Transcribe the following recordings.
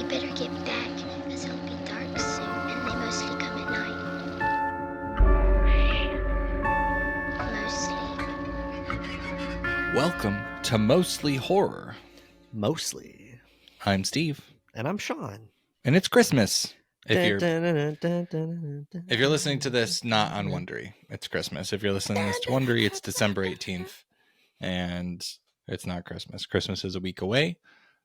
We better get back, because it'll be dark soon, and they mostly come at night. Mostly. Welcome to Mostly Horror. Mostly. I'm Steve. And I'm Sean. And it's Christmas. If you're listening to this not on Wondery, it's Christmas. If you're listening to this to Wondery, it's December 18th. And it's not Christmas. Christmas is a week away.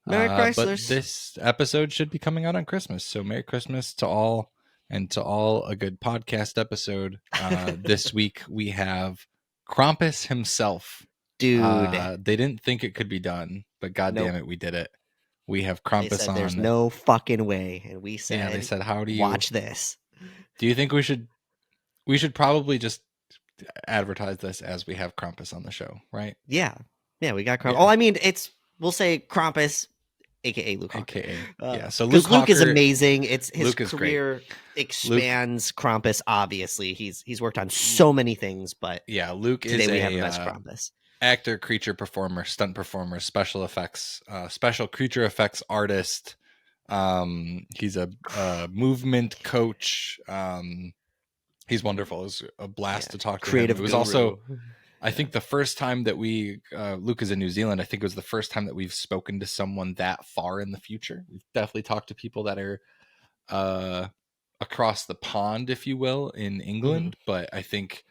Merry But Chryslers. this episode should be coming out on Christmas. So Merry Christmas to all, and to all a good podcast episode. This week we have Krampus himself. Dude. They didn't think it could be done, but goddamn it, we did it. We have They Krampus said on. there's no fucking way. And we said, Yeah, they said, how do you watch this? Do you think we should probably just advertise this as we have Krampus on the show, right? Yeah. Yeah, we got Krampus. Yeah. Oh, I mean, we'll say Krampus, aka Luke Hawker. AKA. Yeah. So Because Luke is Hawker- amazing. It's his Luke is career expands Krampus, obviously. He's worked on so many things, but Yeah, Luke today is we a have him as Krampus. actor, creature performer, stunt performer, special effects, special creature effects artist. He's a movement coach. He's wonderful. It was a blast to talk to Creative him. It was guru. also, I think, the first time that Luke is in New Zealand. I think it was the first time that we've spoken to someone that far in the future. We've definitely talked to people that are across the pond, if you will, in England. But I think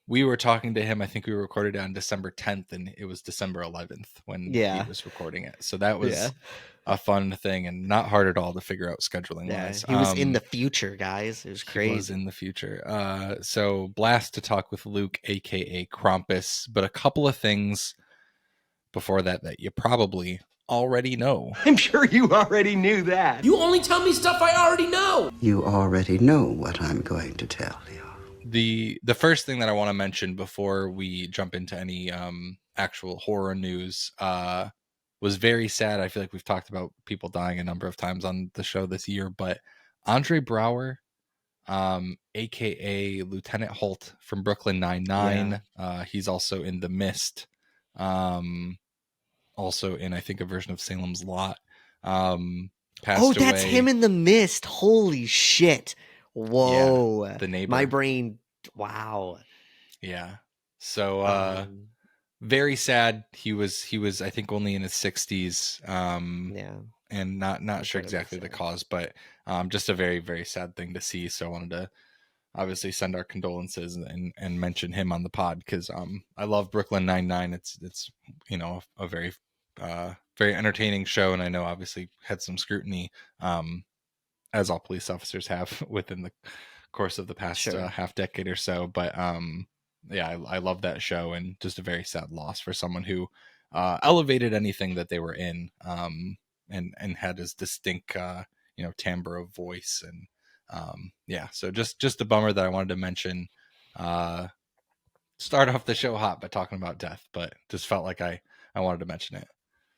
we were talking to him. I think we recorded it on December 10th, and it was December 11th when he was recording it. So that was a fun thing and not hard at all to figure out scheduling wise. He was in the future, guys. It was crazy. He was in the future. So blast to talk with Luke, aka Krampus. But a couple of things before that you probably already know. I'm sure you already knew that. You only tell me stuff I already know. You already know what I'm going to tell you. The first thing that I want to mention before we jump into any actual horror news was very sad. I feel like we've talked about people dying a number of times on the show this year, but Andre Braugher, aka Lieutenant Holt from Brooklyn Nine-Nine, he's also in The Mist, also in, I think, a version of Salem's Lot. Passed That's away. him in The Mist. Holy shit. Whoa. Yeah, the neighbor. My brain. Wow. Yeah. So very sad. He was I think only in his 60s. And not sure exactly the cause, but just a very, very sad thing to see. So I wanted to obviously send our condolences and mention him on the pod, because I love Brooklyn Nine-Nine. It's a very very entertaining show, and I know obviously had some scrutiny, as all police officers have within the course of the past half decade or so. But I love that show, and just a very sad loss for someone who elevated anything that they were in, and had his distinct timbre of voice. And so just a bummer that I wanted to mention. Start off the show hot by talking about death, but just felt like I wanted to mention it.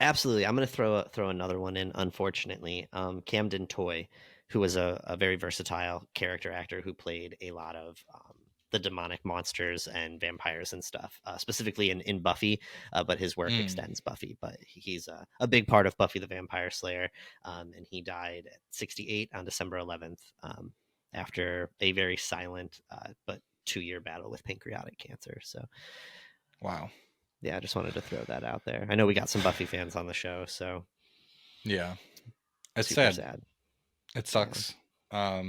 Absolutely. I'm going to throw another one in, unfortunately. Camden Toy, who was a very versatile character actor who played a lot of the demonic monsters and vampires and stuff, specifically in Buffy, but his work extends Buffy. But he's a big part of Buffy the Vampire Slayer, and he died at 68 on December 11th after a very silent but 2-year battle with pancreatic cancer. So, wow. Yeah, I just wanted to throw that out there. I know we got some Buffy fans on the show, so yeah, it's sad. It sucks. Yeah.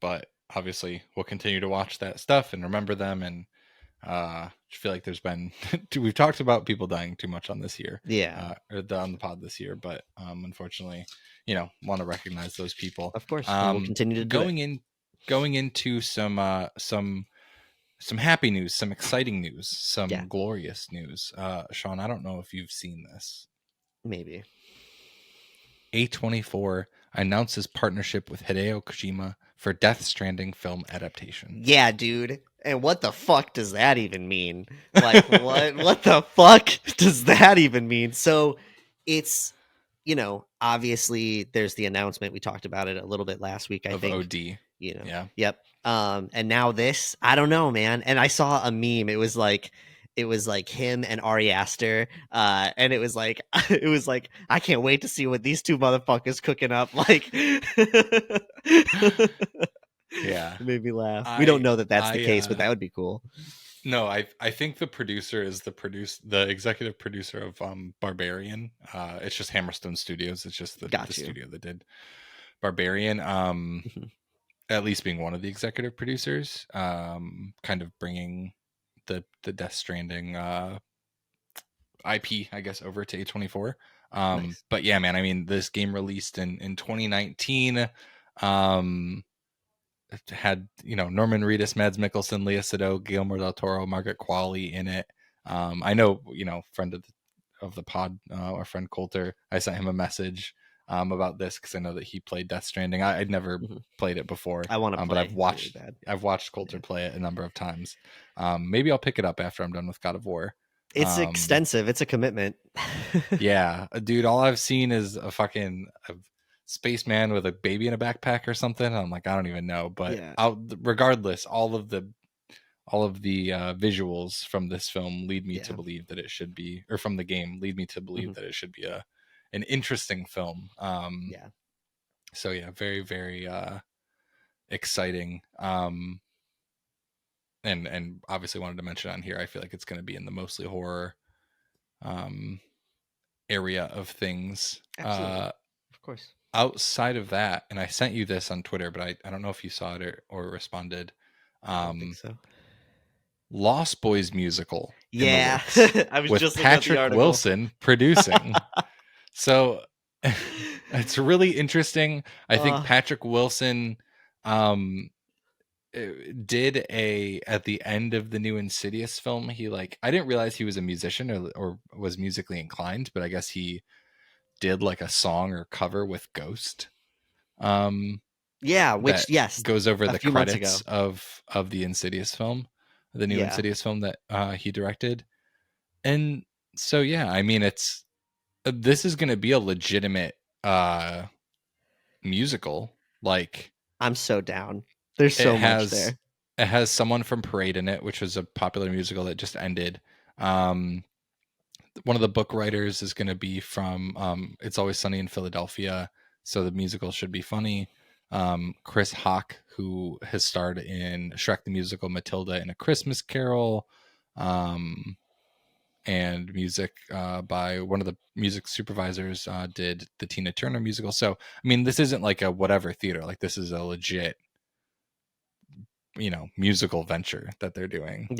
But obviously we'll continue to watch that stuff and remember them. And I feel like there's been, we've talked about people dying too much on this year. Yeah. On the pod this year. But unfortunately, want to recognize those people. Of course. We'll continue to do going into some happy news, some exciting news, some glorious news. Sean, I don't know if you've seen this. Maybe. A24 announces partnership with Hideo Kojima for Death Stranding film adaptation. Yeah, dude. And what the fuck does that even mean? Like, what the fuck does that even mean? So it's, obviously there's the announcement. We talked about it a little bit last week, I think. OD. Yeah. Yep. And now this, I don't know, man. And I saw a meme. It was like, it was like him and Ari Aster, and it was like I can't wait to see what these two motherfuckers cooking up. Like, Yeah, it made me laugh. We don't know that that's the case, but that would be cool. No, I think the producer is the executive producer of Barbarian. It's just Hammerstone Studios. It's just the studio that did Barbarian. At least being one of the executive producers, kind of bringing the Death Stranding IP, I guess, over to A24. Nice. But yeah, man, I mean, this game released in 2019. It had, you know, Norman Reedus, Mads Mikkelsen, Lea Seydoux, Guillermo del Toro, Margaret Qualley in it. I know, you know, friend of the pod, our friend Coulter, I sent him a message about this because I know that he played Death Stranding. I'd never played it before. I want to play, but I've watched Coulter play it a number of times. Maybe I'll pick it up after I'm done with God of War. It's extensive. It's a commitment. Yeah, dude. All I've seen is a spaceman with a baby in a backpack or something. I'm like, I don't even know. But regardless, all of the visuals from this film lead me to believe that it should be, or from the game lead me to believe that it should be an interesting film. So yeah, very, very exciting. And obviously wanted to mention on here, I feel like it's going to be in the mostly horror area of things. Absolutely. Of course. Outside of that, and I sent you this on Twitter, but I don't know if you saw it or responded. I don't think so. Lost Boys musical. Yeah. I was with just Patrick Wilson producing. So it's really interesting. I think Patrick Wilson did at the end of the new Insidious film, I didn't realize he was a musician or was musically inclined, but I guess he did like a song or cover with Ghost. Which goes over the credits of the Insidious film, the new Insidious film that he directed. And so yeah, I mean, this is going to be a legitimate musical. Like, I'm so down. There's so much there. It has Someone from Parade in it, which was a popular musical that just ended. One of the book writers is going to be from It's Always Sunny in Philadelphia, so the musical should be funny. Chris Hawk, who has starred in Shrek the Musical, Matilda, and A Christmas Carol, and music by one of the music supervisors did the Tina Turner musical. So, I mean, this isn't like a whatever theater. Like, this is a legit, you know, musical venture that they're doing.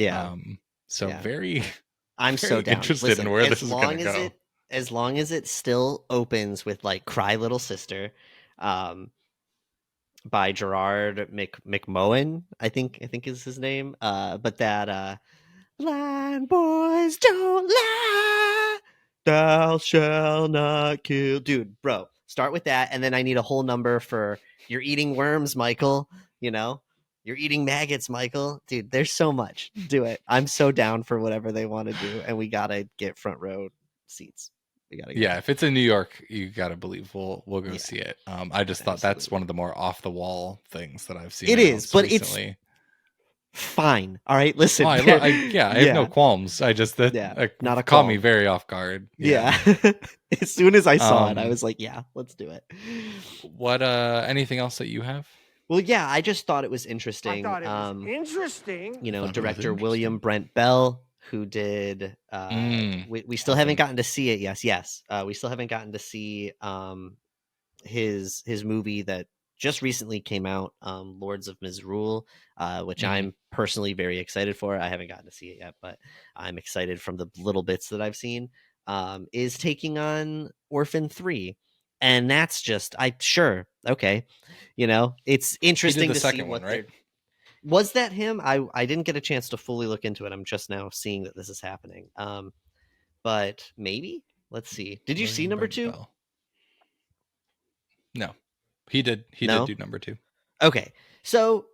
I'm so down. Interested in where this is going to go. As long as it still opens with like Cry Little Sister by Gerard McMohan, I think is his name. But that blind boys don't lie, thou shall not kill. Dude, bro, start with that, and then I need a whole number for You're Eating Worms, Michael. You know? You're eating maggots, Michael. Dude, there's so much. Do it. I'm so down for whatever they want to do, and we gotta get front row seats. We gotta. If it's in New York, you gotta believe we'll go see it. I just thought that's one of the more off the wall things that I've seen. It is, but recently. It's fine. All right, listen. I have no qualms. I just not a caught me very off guard. Yeah. As soon as I saw it, I was like, yeah, let's do it. What? Anything else that you have? Well, yeah, I just thought it was interesting. Interesting. You know, director William Brent Bell, who did. We still haven't gotten to see it. Yes. We still haven't gotten to see his movie that just recently came out, Lords of Misrule, which I'm personally very excited for. I haven't gotten to see it yet, but I'm excited from the little bits that I've seen. Is taking on Orphan 3. And that's just, okay. You know, it's interesting to see what right? Was that him? I didn't get a chance to fully look into it. I'm just now seeing that this is happening. But maybe. Let's see. Did you see number 2? No. He did do number 2. Okay. So,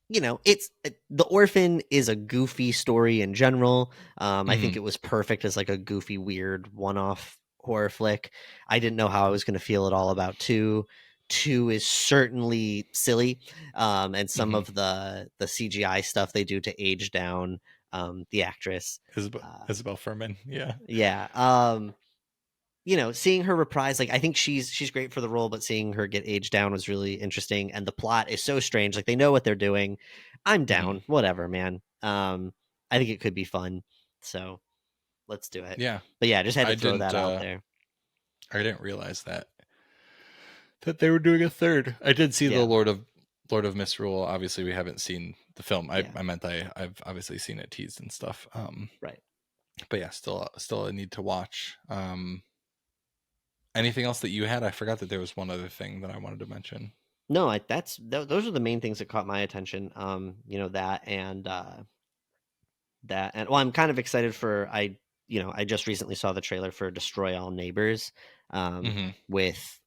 you know, The Orphan is a goofy story in general. I think it was perfect as like a goofy, weird one-off horror flick. I didn't know how I was going to feel at all about 2. 2 is certainly silly, and some of the CGI stuff they do to age down the actress. Isabel Furman. Yeah. Yeah. Seeing her reprise, like, I think she's great for the role, but seeing her get aged down was really interesting. And the plot is so strange. Like, they know what they're doing. I'm down. Whatever, man. I think it could be fun. So let's do it. Yeah. But yeah, just had to throw that out there. I didn't realize that they were doing a third. I did see the Lord of Misrule. Obviously, we haven't seen the film. I meant I've obviously seen it teased and stuff. Right. But yeah, still a need to watch. Anything else that you had? I forgot that there was one other thing that I wanted to mention. No, those are the main things that caught my attention. That and well, I'm kind of excited for I just recently saw the trailer for Destroy All Neighbors, with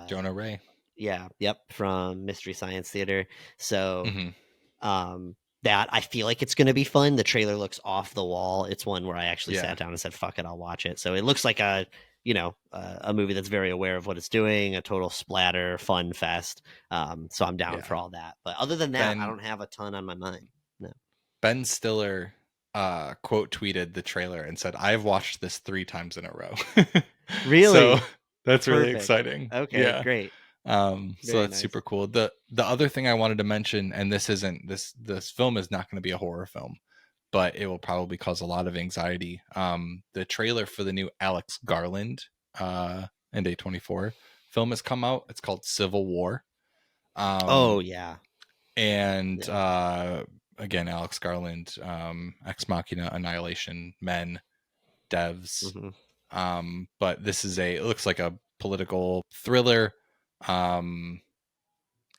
Jonah Ray. Yeah, yep, from Mystery Science Theater. So, that I feel like it's going to be fun. The trailer looks off the wall. It's one where I actually sat down and said, "Fuck it, I'll watch it." So it looks like a movie that's very aware of what it's doing, a total splatter fun fest. So I'm down for all that. But other than that, I don't have a ton on my mind. No. Ben Stiller quote tweeted the trailer and said, "I've watched this 3 times in a row." Really? So that's really exciting. Okay, great. So that's super cool. The other thing I wanted to mention, and this film is not going to be a horror film, but it will probably cause a lot of anxiety. The trailer for the new Alex Garland and A24 film has come out. It's called Civil War. And again, Alex Garland, Ex Machina, Annihilation, Men, Devs. But this is it looks like a political thriller.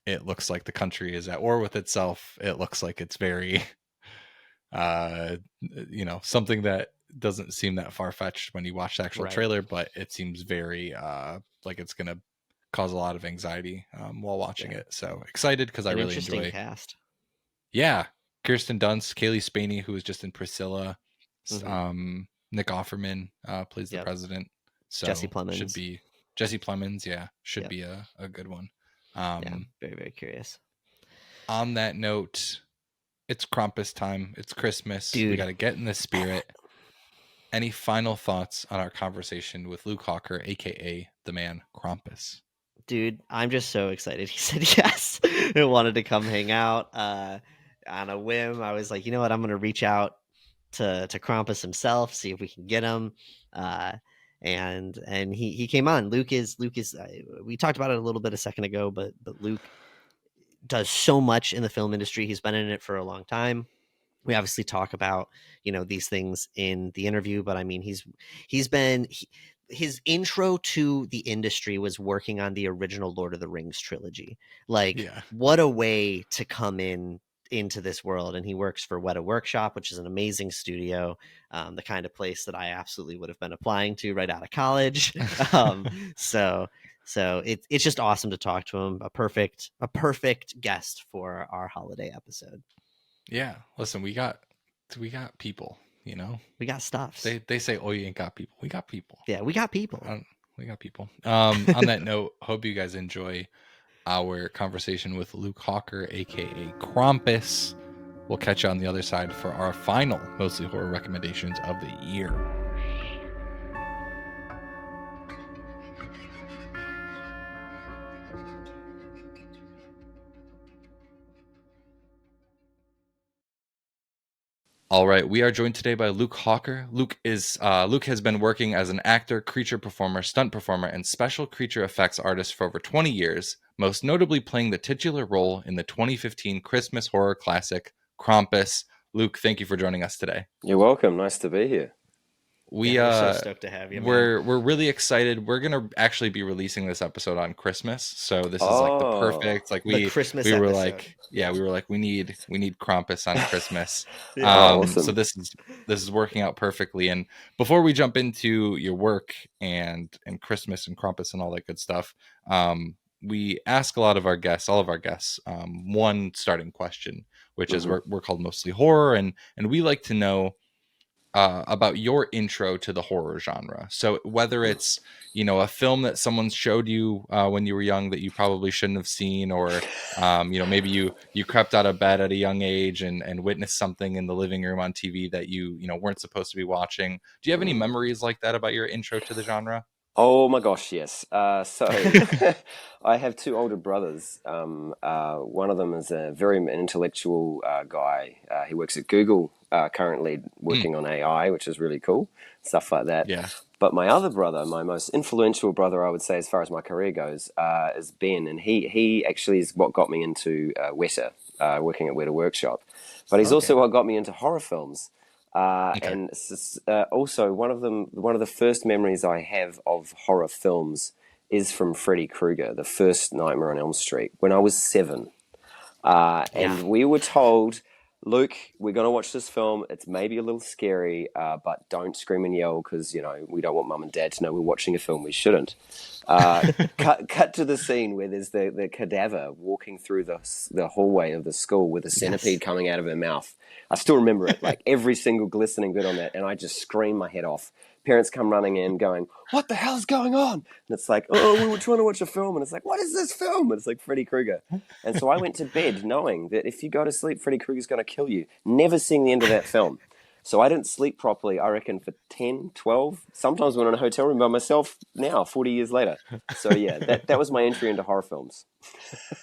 It looks like the country is at war with itself. It looks like it's very something that doesn't seem that far-fetched when you watch the actual trailer, but it seems very like it's gonna cause a lot of anxiety while watching it. So excited because I really enjoy cast. Yeah, Kirsten Dunst, Kaylee Spaney, who was just in Priscilla, Nick Offerman plays the president. So Jesse Plemons should be be a good one. Very, very curious. On that note, it's Krampus time. It's Christmas. Dude. We got to get in the spirit. Any final thoughts on our conversation with Luke Hawker, aka the man Krampus? Dude, I'm just so excited. He said yes and wanted to come hang out on a whim. I was like, you know what? I'm going to reach out to Krampus himself, see if we can get him. And he came on. Luke is we talked about it a little bit a second ago, but Luke does so much in the film industry. He's been in it for a long time. We obviously talk about, these things in the interview, but I mean, his intro to the industry was working on the original Lord of the Rings trilogy. What a way to come into this world. And he works for Weta Workshop, which is an amazing studio, the kind of place that I absolutely would have been applying to right out of college. So it's just awesome to talk to him. A perfect guest for our holiday episode. Yeah, listen, we got people, we got stuff. They say, oh, you ain't got people. We got people. Yeah, we got people. We got people. On that note, hope you guys enjoy our conversation with Luke Hawker, aka Krampus. We'll catch you on the other side for our final mostly horror recommendations of the year. All right, we are joined today by Luke Hawker. Luke has been working as an actor, creature performer, stunt performer, and special creature effects artist for over 20 years, most notably playing the titular role in the 2015 Christmas horror classic Krampus. Luke, thank you for joining us today. You're welcome. Nice to be here. We're so stoked to have you, man. We're really excied. We're gonna actually be releasing this episode on Christmas, so this is like the perfect we were like we need Krampus on Christmas. Awesome. So this is working out perfectly. And before we jump into your work and Christmas and Krampus and all that good stuff, we ask all of our guests, one starting question, which is we're called Mostly Horror, and we like to know about your intro to the horror genre. So whether it's, a film that someone showed you when you were young that you probably shouldn't have seen, or maybe you crept out of bed at a young age and witnessed something in the living room on TV that you weren't supposed to be watching. Do you have any memories like that about your intro to the genre? Oh my gosh, yes. So I have two older brothers. One of them is a very intellectual guy. He works at Google, currently working on AI, which is really cool, stuff like that. Yeah. But my other brother, my most influential brother, I would say, as far as my career goes, is Ben, and he actually is what got me into Weta, working at Weta Workshop. But he's also what got me into horror films. And also one of the first memories I have of horror films is from Freddy Krueger, the first Nightmare on Elm Street, when I was 7. And we were told, Luke, we're going to watch this film. It's maybe a little scary, but don't scream and yell because, we don't want mum and dad to know we're watching a film we shouldn't. Cut to the scene where there's the cadaver walking through the hallway of the school with a centipede coming out of her mouth. I still remember it, like every single glistening bit on that, and I just screamed my head off. Parents come running in going, what the hell is going on? And it's like, oh, we were trying to watch a film. And it's like, what is this film? And it's like Freddy Krueger. And so I went to bed knowing that if you go to sleep, Freddy Krueger's going to kill you. Never seeing the end of that film. So I didn't sleep properly, I reckon, for 10, 12. Sometimes when I'm in a hotel room by myself now, 40 years later. So yeah, that was my entry into horror films.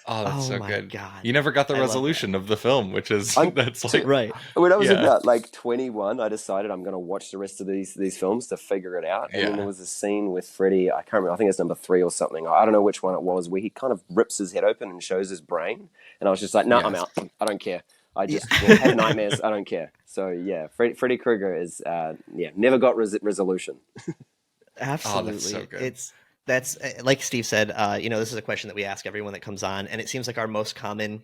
Oh, that's so good. God. You never got the resolution of the film, which is that's like right. When I was about like 21, I decided I'm going to watch the rest of these films to figure it out. And then there was a scene with Freddy. I can't remember. I think it's number 3 or something. I don't know which one it was, where he kind of rips his head open and shows his brain. And I was just like, no, I'm out. I don't care. I just have nightmares. I don't care. So yeah, Freddy Krueger is never got resolution. Absolutely, that's so good. That's like Steve said. This is a question that we ask everyone that comes on, and it seems like our most common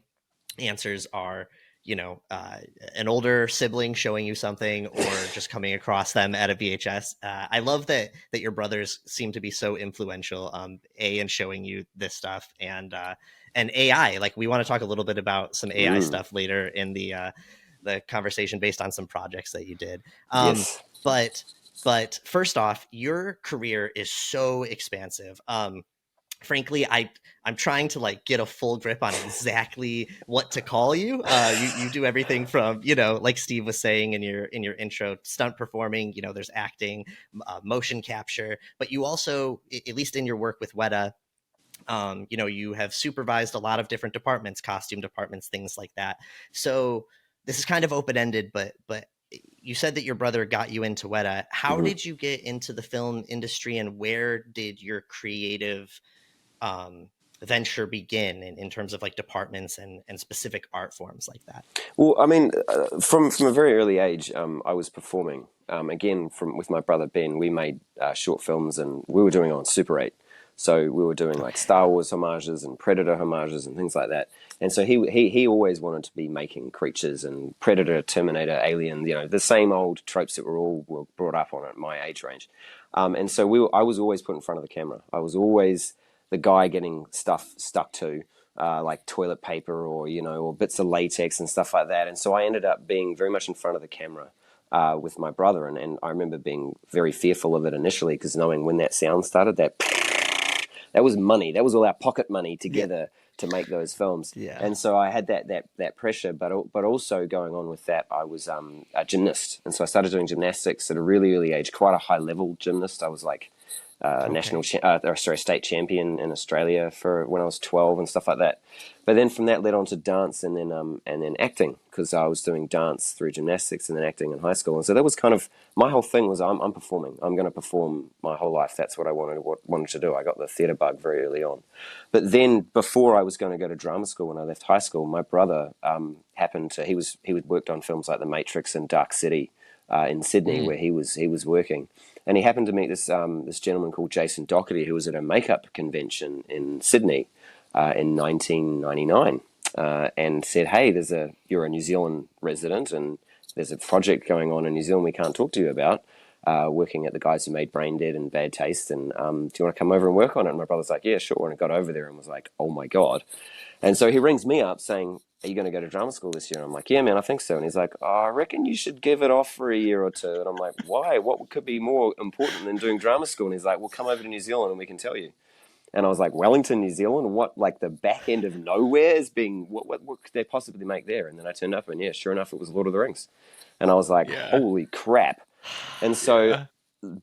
answers are, an older sibling showing you something, or just coming across them at a VHS. I love that your brothers seem to be so influential. In showing you this stuff, and AI. Like, we want to talk a little bit about some AI stuff later in the conversation based on some projects that you did. Yes. But first off, your career is so expansive. Frankly, I'm trying to get a full grip on exactly what to call you. You do everything from, like Steve was saying in your intro, stunt performing, there's acting, motion capture, but you also, at least in your work with Weta, you have supervised a lot of different departments, costume departments, things like that. So this is kind of open-ended, but you said that your brother got you into Weta. How did you get into the film industry, and where did your creative venture begin in terms of departments and specific art forms like that? Well, I mean, from a very early age, I was performing. Again, with my brother Ben, we made short films, and we were doing it on Super 8. So we were doing Star Wars homages and Predator homages and things like that. And so he always wanted to be making creatures and Predator, Terminator, Alien, the same old tropes that were brought up on at my age range. And so I was always put in front of the camera. I was always the guy getting stuff stuck to, like toilet paper or bits of latex and stuff like that. And so I ended up being very much in front of the camera with my brother. And I remember being very fearful of it initially, because knowing when that sound started, that was money. That was all our pocket money together to make those films. Yeah. And so I had that pressure, but also going on with that, I was a gymnast. And so I started doing gymnastics at a really early age, quite a high level gymnast. I was state champion in Australia for when I was 12 and stuff like that. But then from that led on to dance and then acting, because I was doing dance through gymnastics and then acting in high school. And so that was kind of my whole thing was I'm performing. I'm going to perform my whole life. That's what I wanted to do. I got the theatre bug very early on. But then before I was going to go to drama school, when I left high school, my brother he worked on films like The Matrix and Dark City in Sydney, where he was working. And he happened to meet this gentleman called Jason Doherty, who was at a makeup convention in Sydney in 1999, and said, "Hey, you're a New Zealand resident, and there's a project going on in New Zealand we can't talk to you about, working at the guys who made Brain Dead and Bad Taste, and do you want to come over and work on it?" And my brother's like, "Yeah, sure." And I got over there and was like, "Oh my God." And so he rings me up saying, are you going to go to drama school this year? And I'm like, yeah, man, I think so. And he's like, oh, I reckon you should give it off for a year or two. And I'm like, why? What could be more important than doing drama school? And he's like, well, come over to New Zealand and we can tell you. And I was like, Wellington, New Zealand? What, like the back end of nowhere is being, what could they possibly make there? And then I turned up and sure enough, it was Lord of the Rings. And I was like, holy crap. And so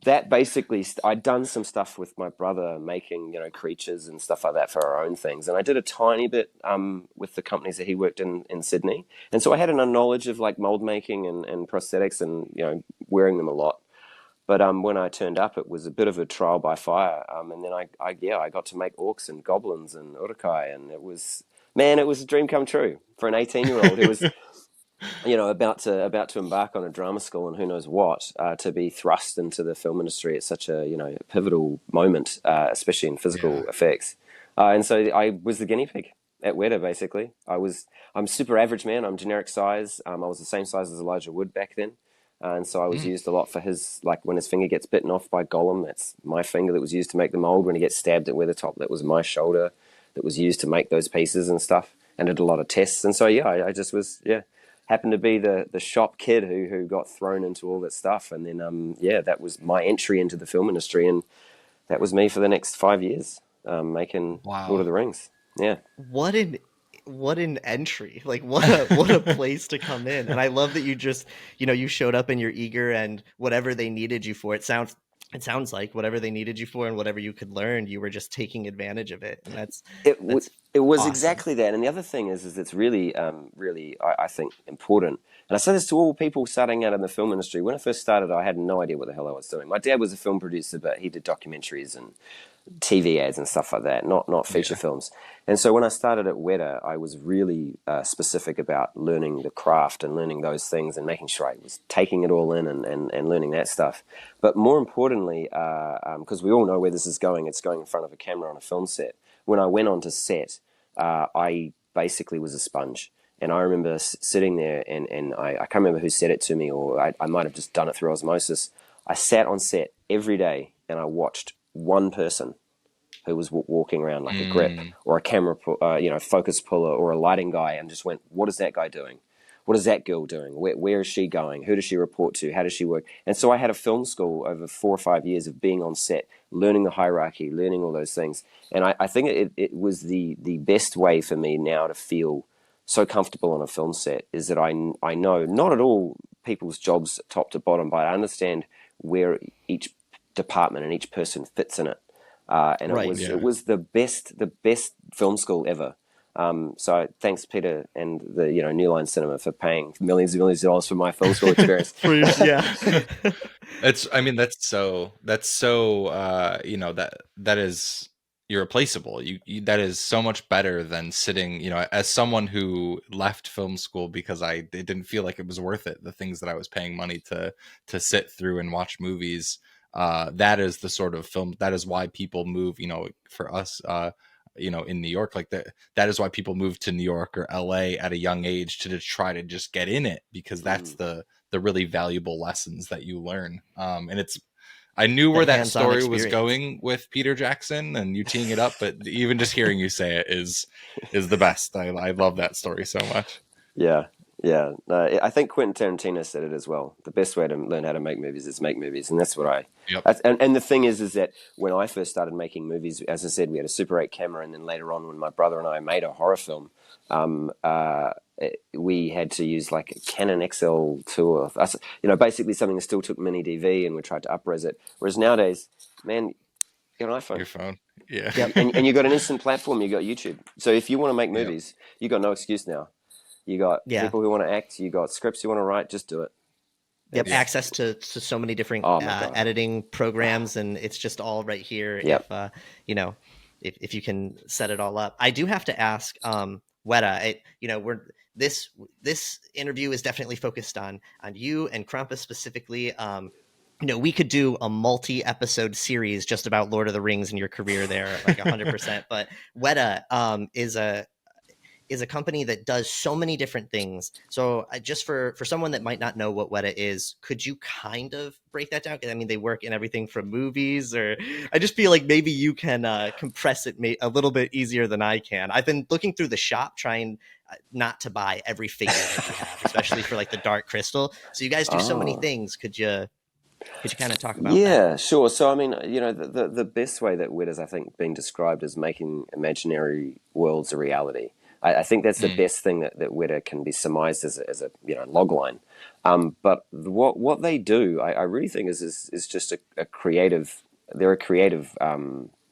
that basically, I'd done some stuff with my brother making, creatures and stuff like that for our own things. And I did a tiny bit with the companies that he worked in Sydney. And so I had a knowledge of like mold making and prosthetics and, wearing them a lot. But when I turned up, it was a bit of a trial by fire. And then I got to make orcs and goblins and urukai. And it was a dream come true for an 18-year-old who was, about to embark on a drama school and who knows what, to be thrust into the film industry at such a, pivotal moment, especially in physical effects. And so I was the guinea pig at Weta, basically. I'm super average, man. I'm generic size. I was the same size as Elijah Wood back then. And so I was used a lot for his, like when his finger gets bitten off by Gollum, that's my finger that was used to make the mold. When he gets stabbed at Weathertop, that was my shoulder that was used to make those pieces and stuff, and did a lot of tests. And so, I just was, happened to be the shop kid who got thrown into all that stuff. And then, that was my entry into the film industry. And that was me for the next 5 years, making Lord of the Rings. Yeah. What an entry, like what a place to come in. And I love that you just, you showed up and you're eager, and whatever they needed you for, it sounds like whatever they needed you for and whatever you could learn, you were just taking advantage of it. And it was awesome. Exactly that. And the other thing is it's really, really, I think, important. And I say this to all people starting out in the film industry. When I first started, I had no idea what the hell I was doing. My dad was a film producer, but he did documentaries and TV ads and stuff like that, not feature films. And so when I started at Weta, I was really specific about learning the craft and learning those things and making sure I was taking it all in and learning that stuff. But more importantly, because we all know where this is going, it's going in front of a camera on a film set. When I went onto set, I basically was a sponge. And I remember sitting there, and I can't remember who said it to me, or I might have just done it through osmosis. I sat on set every day and I watched one person who was walking around like a grip or a camera, focus puller or a lighting guy, and just went, what is that guy doing? What is that girl doing? Where is she going? Who does she report to? How does she work? And so I had a film school over 4 or 5 years of being on set, learning the hierarchy, learning all those things. And I think it was the best way for me now to feel so comfortable on a film set, is that I know not at all people's jobs top to bottom, but I understand where each department and each person fits in it. It was the best film school ever. So thanks, Peter, and the New Line Cinema for paying millions and millions of dollars for my film school experience. That's so that is irreplaceable. You that is so much better than sitting, as someone who left film school because it didn't feel like it was worth it, the things that I was paying money to sit through and watch movies. That is the sort of film, that is why people move, for us, in New York, like that is why people move to New York or LA at a young age to try to just get in it, because that's the really valuable lessons that you learn. And I knew where that story was going with Peter Jackson and you teeing it up, but even just hearing you say it is the best. I love that story so much. Yeah. Yeah, I think Quentin Tarantino said it as well. The best way to learn how to make movies is make movies, and that's what and the thing is that when I first started making movies, as I said, we had a Super 8 camera, and then later on, when my brother and I made a horror film, we had to use like a Canon XL2 or basically something that still took mini DV, and we tried to upres it. Whereas nowadays, man, you got an iPhone, your phone, yeah, and you got an instant platform. You got YouTube. So if you want to make movies, you got no excuse now. You got people who want to act. You got scripts you want to write. Just do it. Yep, access to so many different editing programs, and it's just all right here. Yep. If you can set it all up. I do have to ask, Weta. This interview is definitely focused on you and Krampus specifically. We could do a multi-episode series just about Lord of the Rings and your career there, like 100%. But Weta is a company that does so many different things. So just for someone that might not know what Weta is, could you kind of break that down? I mean, they work in everything from movies, or I just feel like maybe you can compress it a little bit easier than I can. I've been looking through the shop trying not to buy every figure that you have, especially for like the Dark Crystal. So you guys do so many things. Could you kind of talk about that? Yeah, sure. So, I mean, the best way that Weta's, I think, being described is making imaginary worlds a reality. I think that's the best thing that Weta can be surmised as a log line. But what they do, I really think is just a creative. They're a creative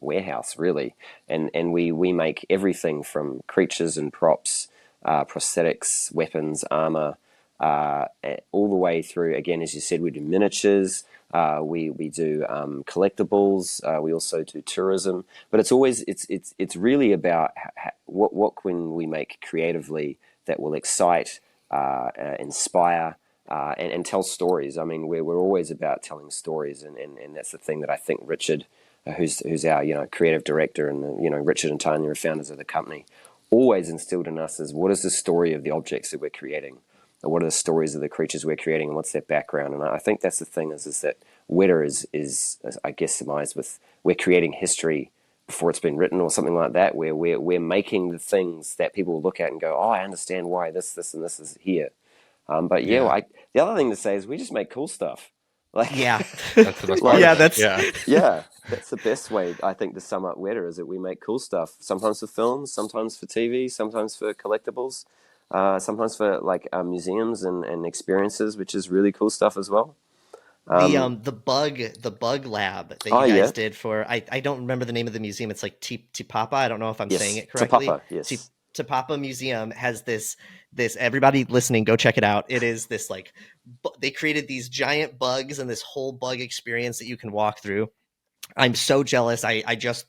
warehouse, really, and we make everything from creatures and props, prosthetics, weapons, armor. All the way through, again, as you said, we do miniatures, we do collectibles, we also do tourism, but it's really about what can we make creatively that will excite, inspire, and tell stories. I mean, we're always about telling stories, and that's the thing that I think Richard, who's our creative director, and Richard and Tanya are founders of the company, always instilled in us is, what is the story of the objects that we're creating? What are the stories of the creatures we're creating, and what's their background? And I think that's the thing is that Weta is I guess surmised with, we're creating history before it's been written, or something like that, where we're making the things that people will look at and go, oh, I understand why this and this is here. But the other thing to say is we just make cool stuff. That's the best part. That's the best way, I think, to sum up Weta, is that we make cool stuff. Sometimes for films, sometimes for TV, sometimes for collectibles. Sometimes for like museums and experiences, which is really cool stuff as well. The bug lab that you guys did for, I don't remember the name of the museum. It's like Tipapa. I don't know if I'm saying it correctly. Tipapa, yes. Tipapa Museum has this everybody listening, go check it out. It is this like they created these giant bugs and this whole bug experience that you can walk through. I'm so jealous. I just,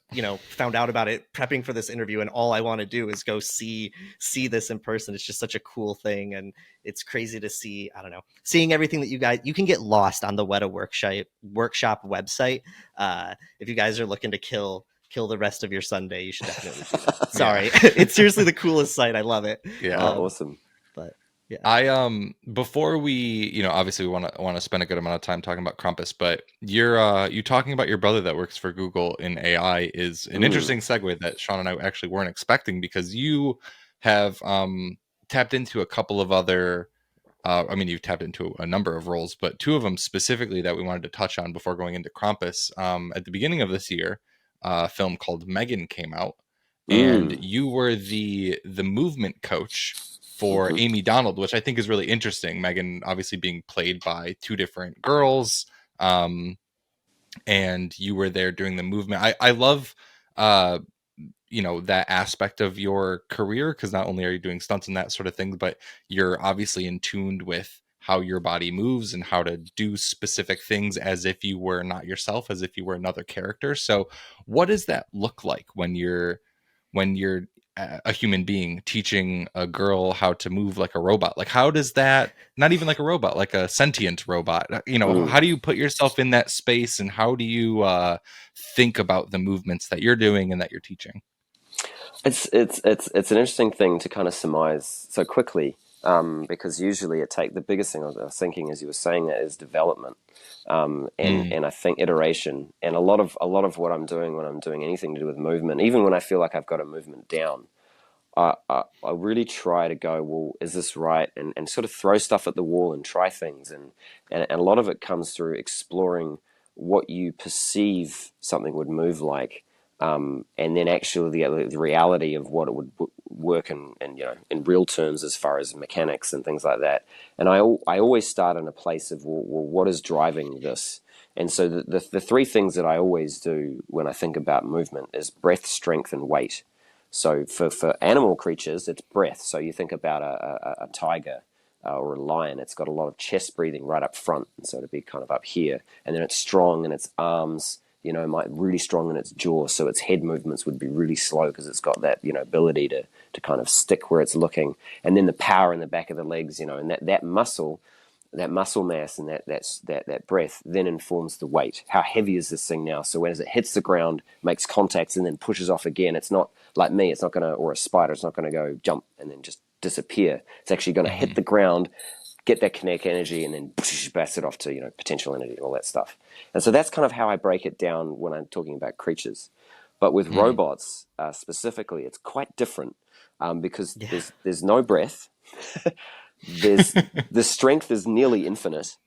found out about it prepping for this interview, and all I want to do is go see this in person. It's just such a cool thing, and it's crazy to see. I don't know, seeing everything that you can get lost on the Weta workshop website. If you guys are looking to kill the rest of your Sunday, you should definitely do that. Sorry, it's seriously the coolest site. I love it. Yeah, awesome. But yeah, I before we obviously we want to spend a good amount of time talking about Krampus, but you talking about your brother that works for Google in AI is an interesting segue that Sean and I actually weren't expecting, because you have tapped into a couple of other you've tapped into a number of roles, but two of them specifically that we wanted to touch on before going into Krampus. At the beginning of this year, a film called Megan came out, and you were the movement coach for Amy Donald, which I think is really interesting. Megan obviously being played by two different girls, and you were there doing the movement. I love that aspect of your career, because not only are you doing stunts and that sort of thing, but you're obviously in tune with how your body moves and how to do specific things as if you were not yourself, as if you were another character. So what does that look like when you're a human being teaching a girl how to move like a robot? Like, how does that, not even like a robot, like a sentient robot, how do you put yourself in that space, and how do you think about the movements that you're doing and that you're teaching? It's an interesting thing to kind of surmise so quickly, because usually the biggest thing I was thinking as you were saying that is development, and I think iteration, and a lot of what I'm doing when I'm doing anything to do with movement, even when I feel like I've got a movement down, I really try to go, well, is this right? And sort of throw stuff at the wall and try things, and a lot of it comes through exploring what you perceive something would move like. And then actually the reality of what it would work in real terms as far as mechanics and things like that. And I always start in a place of, well, what is driving this? And so the three things that I always do when I think about movement is breath, strength, and weight. So for animal creatures, it's breath. So you think about a tiger or a lion, it's got a lot of chest breathing right up front, and so to be kind of up here. And then it's strong in its arms, might really strong in its jaw, so its head movements would be really slow because it's got that, ability to kind of stick where it's looking. And then the power in the back of the legs, and that muscle that muscle mass and that breath then informs the weight. How heavy is this thing now? So as it hits the ground, makes contacts, and then pushes off again, it's not like me. It's not going to, or a spider. It's not going to go jump and then just disappear. It's actually going to hit the ground, get that kinetic energy, and then blast it off to potential energy, all that stuff. And so that's kind of how I break it down when I'm talking about creatures. But with robots specifically, it's quite different because there's no breath. The strength is nearly infinite.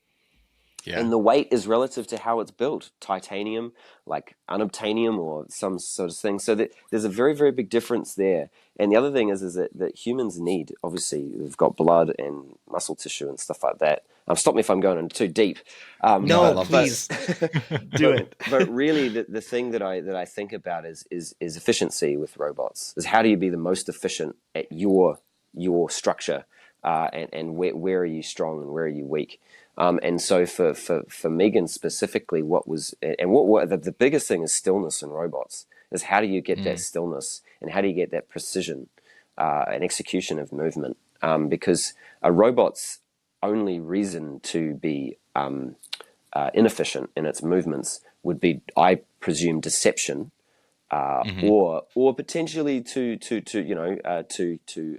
Yeah. And the weight is relative to how it's built. Titanium, like unobtainium or some sort of thing. So there's a very, very big difference there. And the other thing is that humans need, obviously, we've got blood and muscle tissue and stuff like that. Stop me if I'm going in too deep. Please do it. But really, the thing that I think about is efficiency with robots. Is how do you be the most efficient at your structure, and where are you strong and where are you weak? And so for Megan specifically, the biggest thing is stillness in robots. Is how do you get that stillness and how do you get that precision and execution of movement? Because a robot's only reason to be inefficient in its movements would be, I presume, deception, or potentially to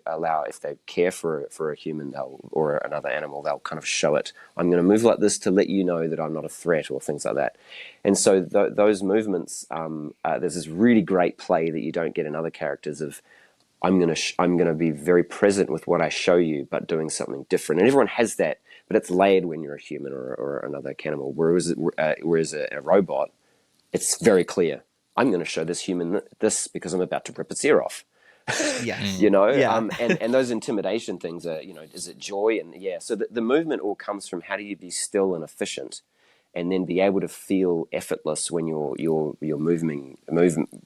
allow, if they care for a human or another animal, they'll kind of show it. I'm going to move like this to let you know that I'm not a threat, or things like that. And so those movements, there's this really great play that you don't get in other characters of, I'm going to be very present with what I show you, but doing something different. And everyone has that, but it's layered when you're a human or another animal. Whereas a robot, it's very clear. I'm going to show this human this because I'm about to rip its ear off. Yes. And those intimidation things are, is it joy? And so the movement all comes from how do you be still and efficient, and then be able to feel effortless when you're moving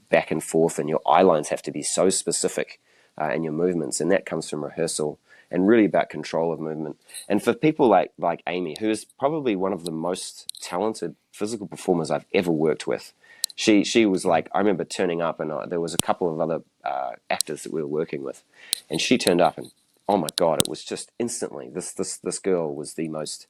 back and forth, and your eye lines have to be so specific in your movements, and that comes from rehearsal and really about control of movement. And for people like Amy, who is probably one of the most talented physical performers I've ever worked with. She was like, I remember turning up, and there was a couple of other actors that we were working with, and she turned up, and oh my God, it was just instantly, this girl was the most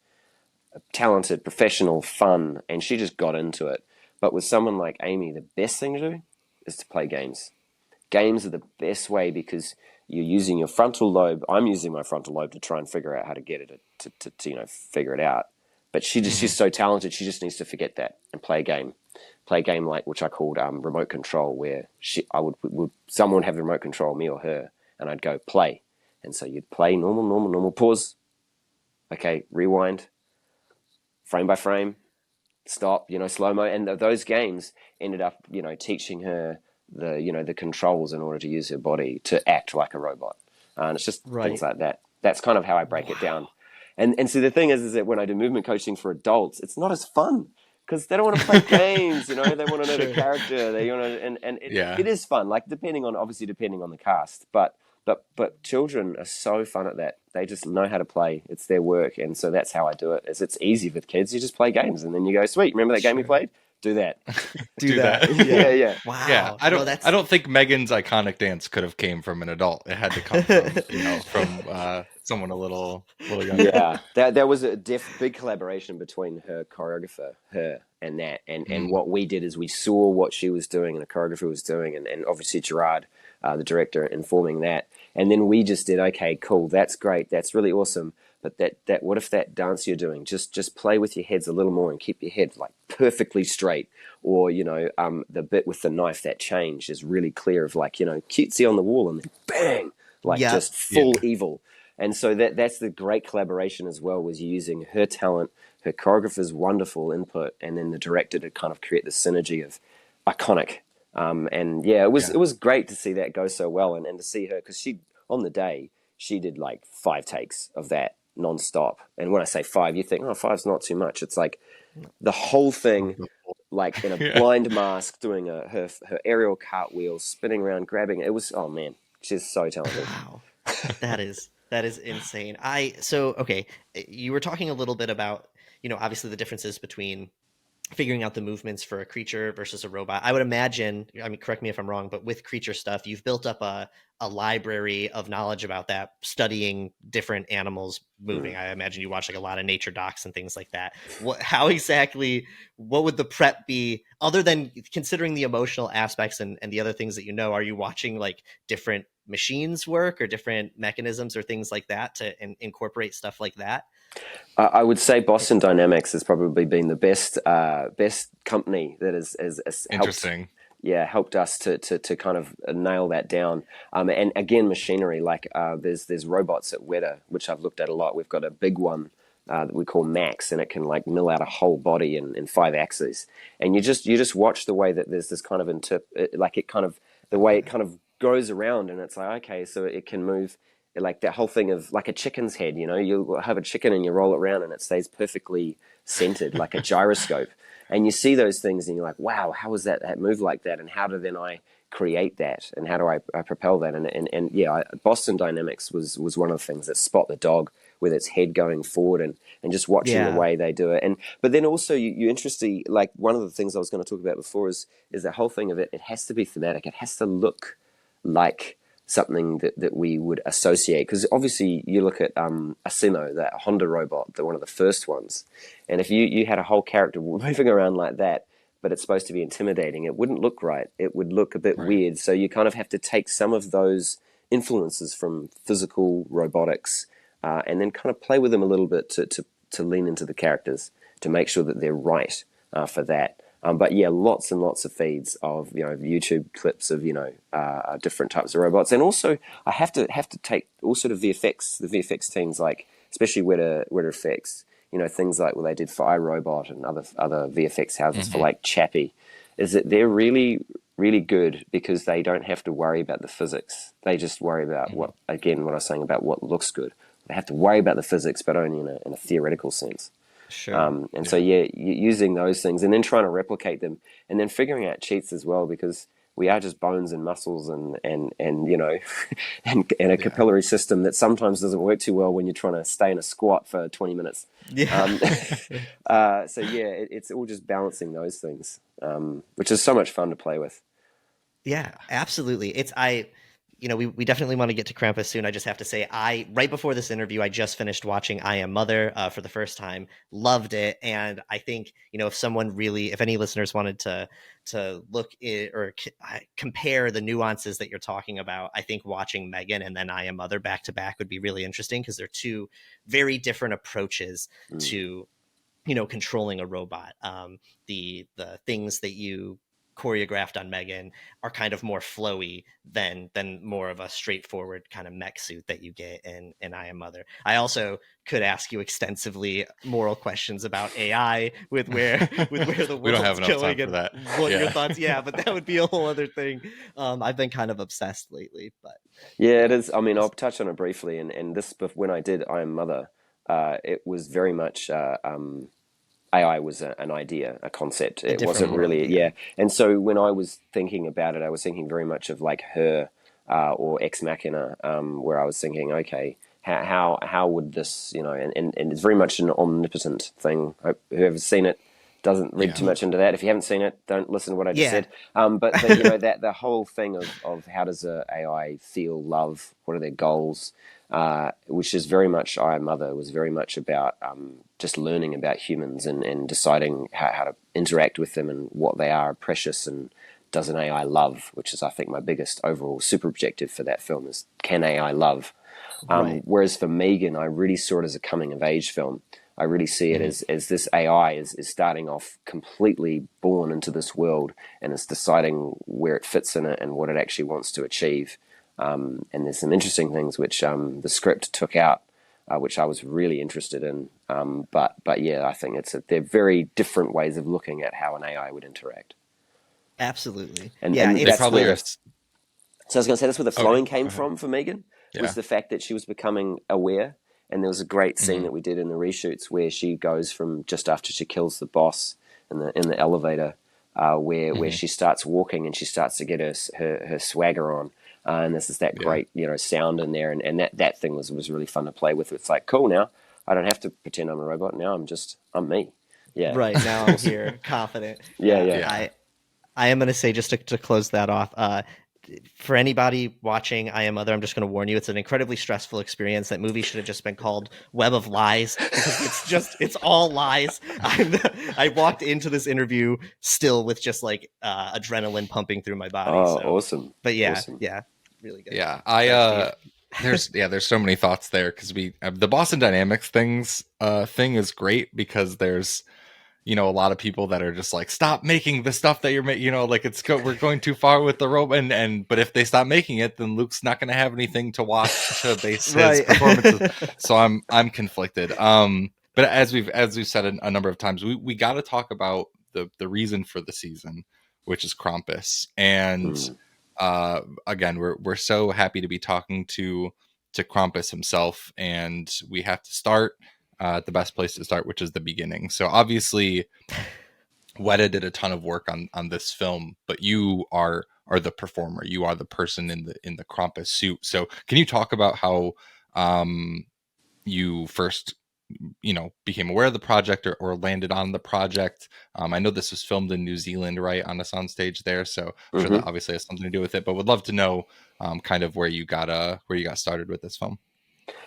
talented, professional, fun, and she just got into it. But with someone like Amy, the best thing to do is to play games. Games are the best way because you're using your frontal lobe. I'm using my frontal lobe to try and figure out how to get it to figure it out. But she's so talented, she just needs to forget that and play a game. Play a game like, which I called remote control, where someone would have the remote control, me or her, and I'd go play. And so you'd play normal, pause. Okay, rewind, frame by frame, stop, slow-mo. And those games ended up, teaching her the controls in order to use her body to act like a robot. And it's just things like that. That's kind of how I break it down. And so the thing is that when I do movement coaching for adults, it's not as fun because they don't want to play games, they want to know the character. They it is fun, like depending on the cast, but children are so fun at that. They just know how to play. It's their work, and so that's how I do it. It's easy with kids. You just play games, and then you go, sweet. Remember that game we played? Do that. Do that. Yeah. Wow. Yeah. I don't think Megan's iconic dance could have came from an adult. It had to come from someone a little younger. Yeah. There was a big collaboration between her choreographer, and that, and what we did is we saw what she was doing and the choreographer was doing, and obviously Gerard, the director, informing that, and then we just did, okay, cool, that's great, that's really awesome. But that what if that dance you're doing, just play with your heads a little more and keep your head like perfectly straight, or the bit with the knife, that change is really clear of like cutesy on the wall and then bang, like just full evil. And so that's the great collaboration as well, was using her talent, her choreographer's wonderful input, and then the director to kind of create the synergy of iconic. It was great to see that go so well, and to see her, because on the day she did like 5 takes of that non-stop. And when I say 5, you think, 5's not too much. It's like the whole thing, like in a blind mask, doing her aerial cartwheel, spinning around, grabbing it. It was, oh man, she's so talented. Wow, that is insane. Okay, you were talking a little bit about obviously the differences between figuring out the movements for a creature versus a robot. I would imagine, I mean, correct me if I'm wrong, but with creature stuff, you've built up a library of knowledge about that, studying different animals moving. I imagine you watch like a lot of nature docs and things like that. What would the prep be, other than considering the emotional aspects and the other things that you know? Are you watching like different machines work or different mechanisms or things like that to incorporate stuff like that? I would say Boston Dynamics has probably been the best company that has helped us to kind of nail that down. And again, machinery, like there's robots at Weta, which I've looked at a lot. We've got a big one that we call Max, and it can like mill out a whole body in 5 axes. And you just watch the way that there's this kind of the way it kind of goes around, and it's like, okay, so it can move. Like that whole thing of like a chicken's head, you know, you have a chicken and you roll it around and it stays perfectly centered like a gyroscope. And you see those things and you're like, wow, how is that move like that? And how do then I create that? And how do I propel that? And yeah, Boston Dynamics was one of the things that Spot the dog with its head going forward and just watching the way they do it. But then also you interesting, like one of the things I was going to talk about before is that whole thing of it has to be thematic. It has to look like something that we would associate, because obviously you look at Asimo, that Honda robot, one of the first ones, and if you had a whole character moving around like that, but it's supposed to be intimidating, it wouldn't look right. It would look a bit weird. So you kind of have to take some of those influences from physical robotics and then kind of play with them a little bit to lean into the characters to make sure that they're right for that. But yeah, lots and lots of feeds of YouTube clips of different types of robots, and also I have to take also the VFX teams, like especially Weta Effects, things like what they did for iRobot and other VFX houses for like Chappie, is that they're really really good because they don't have to worry about the physics. They just worry about what I was saying about what looks good. They have to worry about the physics, but only in a theoretical sense. Sure. So using those things and then trying to replicate them and then figuring out cheats as well, because we are just bones and muscles and and a capillary system that sometimes doesn't work too well when you're trying to stay in a squat for 20 minutes. It's all just balancing those things, which is so much fun to play with. Yeah, absolutely. We definitely want to get to Krampus soon. I just have to say, right before this interview, I just finished watching I Am Mother for the first time. Loved it, and I think if any listeners wanted to look or compare the nuances that you're talking about, I think watching Megan and then I Am Mother back to back would be really interesting, because they're two very different approaches to controlling a robot. The things that you choreographed on Megan are kind of more flowy than more of a straightforward kind of mech suit that you get in I Am Mother. I also could ask you extensively moral questions about AI with where the we don't have world's enough going time for that. and what your thoughts. Yeah, but that would be a whole other thing. I've been kind of obsessed lately, but yeah, it is. I mean, I'll touch on it briefly. And this, when I did I Am Mother, it was very much AI was an idea, a concept. It wasn't really, And so when I was thinking about it, I was thinking very much of like Her or Ex Machina, where I was thinking, okay, how would this, and it's very much an omnipotent thing. Whoever's seen it doesn't read too much into that. If you haven't seen it, don't listen to what I just said. But that the whole thing of how does a AI feel love? What are their goals? Which is very much I Am Mother was very much about just learning about humans and deciding how to interact with them and what they are precious, and does an AI love, which is I think my biggest overall super objective for that film is, can AI love? Whereas for Megan, I really saw it as a coming of age film. I really see it as this AI is starting off completely born into this world and is deciding where it fits in it and what it actually wants to achieve. And there's some interesting things which the script took out, which I was really interested in. But yeah, I think they're very different ways of looking at how an AI would interact. Absolutely. And they probably are. So I was going to say that's where the flowing came from for Megan, was the fact that she was becoming aware. And there was a great scene that we did in the reshoots where she goes from just after she kills the boss in the elevator, where she starts walking and she starts to get her swagger on. And this is that great, sound in there. And that thing was really fun to play with. It's like, cool, now I don't have to pretend I'm a robot. Now I'm me. Yeah. Right now, I'm here, confident. Yeah. I am going to say, just to close that off, for anybody watching I Am Mother, I'm just going to warn you, it's an incredibly stressful experience. That movie should have just been called Web of Lies, because it's all lies. I walked into this interview still with just like adrenaline pumping through my body. Oh, So. awesome. But yeah, awesome. really good. Yeah, Sorry, there's so many thoughts there, because the Boston Dynamics thing is great, because there's a lot of people that are just like, stop making the stuff that you're making, like we're going too far with the robot, but if they stop making it, then Luke's not going to have anything to watch to base his performances. So I'm conflicted. But as we've said a number of times, we got to talk about the reason for the season, which is Krampus. And again, we're so happy to be talking to Krampus himself, and we have to start the best place to start, which is the beginning. So obviously Weta did a ton of work on this film, but you are the performer. You are the person in the Krampus suit. So can you talk about how you first became aware of the project or landed on the project? I know this was filmed in New Zealand, right, on a soundstage there, so I'm sure that obviously has something to do with it, but would love to know kind of where you got started with this film.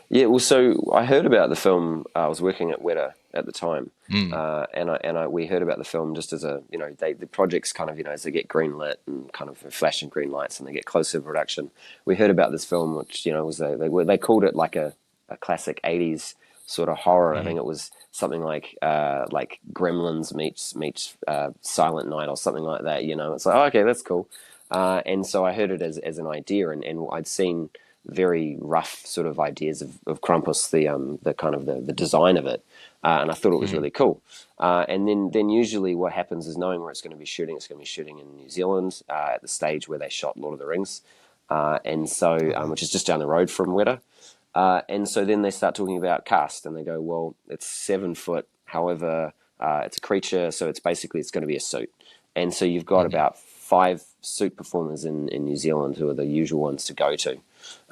Yeah, well, so I heard about the film. I was working at Weta at the time, and we heard about the film just as the projects kind of as they get green lit and kind of flashing green lights and they get closer to production. We heard about this film, which was they called it like a classic '80s sort of horror. I think it was something like Gremlins meets Silent Night or something like that. It's like, oh, okay, that's cool. And so I heard it as an idea, and I'd seen very rough sort of ideas of Krampus, the kind of the design of it, and I thought it was really cool. And then usually what happens is, knowing where it's going to be shooting in New Zealand at the stage where they shot Lord of the Rings, and so which is just down the road from Weta. And so then they start talking about cast, and they go, well, it's 7 foot, however, it's a creature, so it's going to be a suit. And so you've got about 5 suit performers in New Zealand who are the usual ones to go to.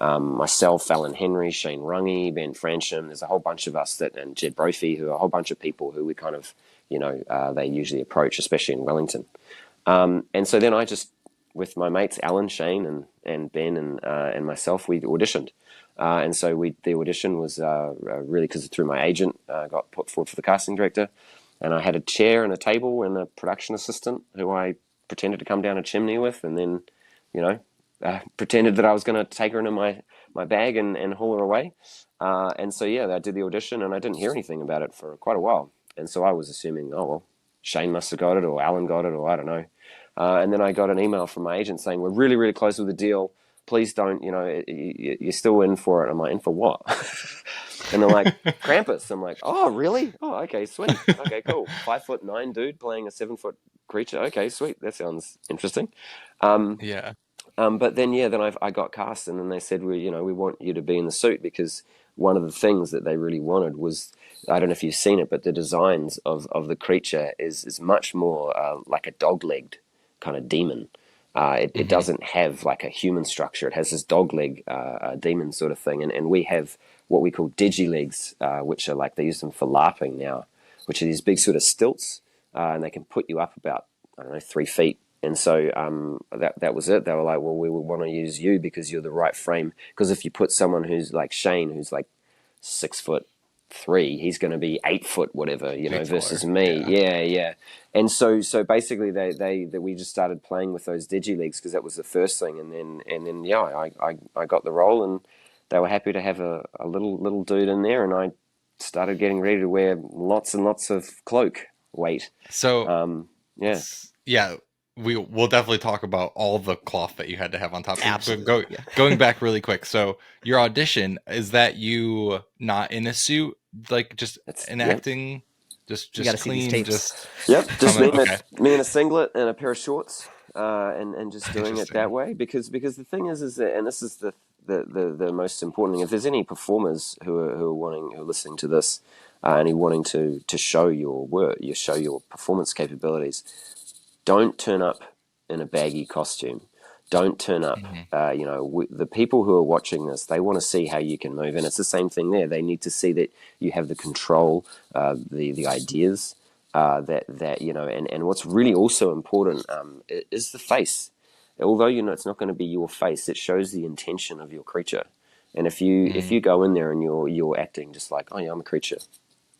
Myself, Alan Henry, Shane Runge, Ben Fransham, there's a whole bunch of us and Jed Brophy, who are a whole bunch of people who we kind of, they usually approach, especially in Wellington. And so then I just, with my mates, Alan, Shane and Ben and myself, we auditioned. And so the audition was really, because through my agent, got put forward for the casting director. And I had a chair and a table and a production assistant who I pretended to come down a chimney with, and then, pretended that I was going to take her into my bag and haul her away. And so, I did the audition, and I didn't hear anything about it for quite a while. And so I was assuming, oh, well, Shane must have got it, or Alan got it, or I don't know. And then I got an email from my agent saying, we're really, really close with the deal. Please don't, you're still in for it. I'm like, in for what? And they're like, Krampus. I'm like, oh, really? Oh, okay, sweet. Okay, cool. 5'9" dude playing a 7 foot creature. Okay, sweet. That sounds interesting. But then, then I got cast, and then they said, we want you to be in the suit, because one of the things that they really wanted was, I don't know if you've seen it, but the designs of the creature is much more like a dog-legged kind of demon. It doesn't have like a human structure. It has this dog-leg demon sort of thing. And we have what we call digi-legs, which are like, they use them for LARPing now, which are these big sort of stilts, and they can put you up about, 3 feet. And so that was it. They were like, well, we would want to use you because you're the right frame. Because if you put someone who's like Shane, who's like 6'3", he's going to be 8 foot, whatever, versus me. Yeah. And so basically we just started playing with those digi-legs, because that was the first thing. And then I got the role, and they were happy to have a little dude in there. And I started getting ready to wear lots and lots of cloak weight. So, we'll definitely talk about all the cloth that you had to have on top. Absolutely. Going back really quick. So your audition, is that you not in a suit, like just enacting, just clean, just me in a singlet and a pair of shorts, and just doing it that way, because the thing is that, and this is the most important thing, if there's any performers who are listening to this, and who wanting to show your work, show your performance capabilities, don't turn up in a baggy costume. Don't turn up. The people who are watching this, they want to see how you can move, and it's the same thing there. They need to see that you have the control, the ideas, that you know, and what's really also important is the face. Although it's not going to be your face, it shows the intention of your creature. And if you go in there and you're acting just like, oh yeah, I'm a creature,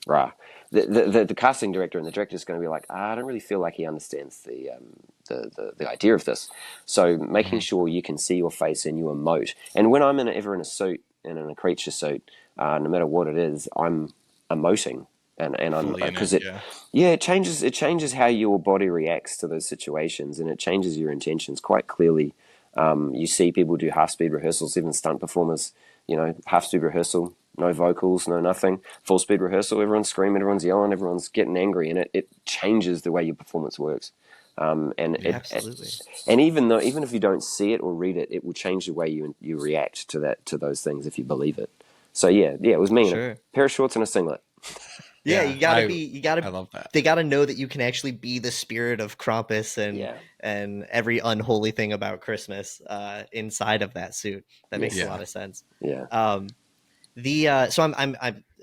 rah, the casting director and the director is going to be like, I don't really feel like he understands the idea of this. So making sure you can see your face and you emote. And when I'm ever in a suit and in a creature suit, no matter what it is, I'm emoting. And I'm because it changes how your body reacts to those situations, and it changes your intentions quite clearly. You see people do half speed rehearsals, even stunt performers. Half speed rehearsal, no vocals, no nothing. Full speed rehearsal, everyone's screaming, everyone's yelling, everyone's getting angry, and it changes the way your performance works. Absolutely. And even if you don't see it or read it, it will change the way you react to those things if you believe it. So yeah, it was me in a pair of shorts and a singlet. Yeah, I love that. They gotta know that you can actually be the spirit of Krampus and every unholy thing about Christmas inside of that suit. That makes a lot of sense. Yeah. So I'm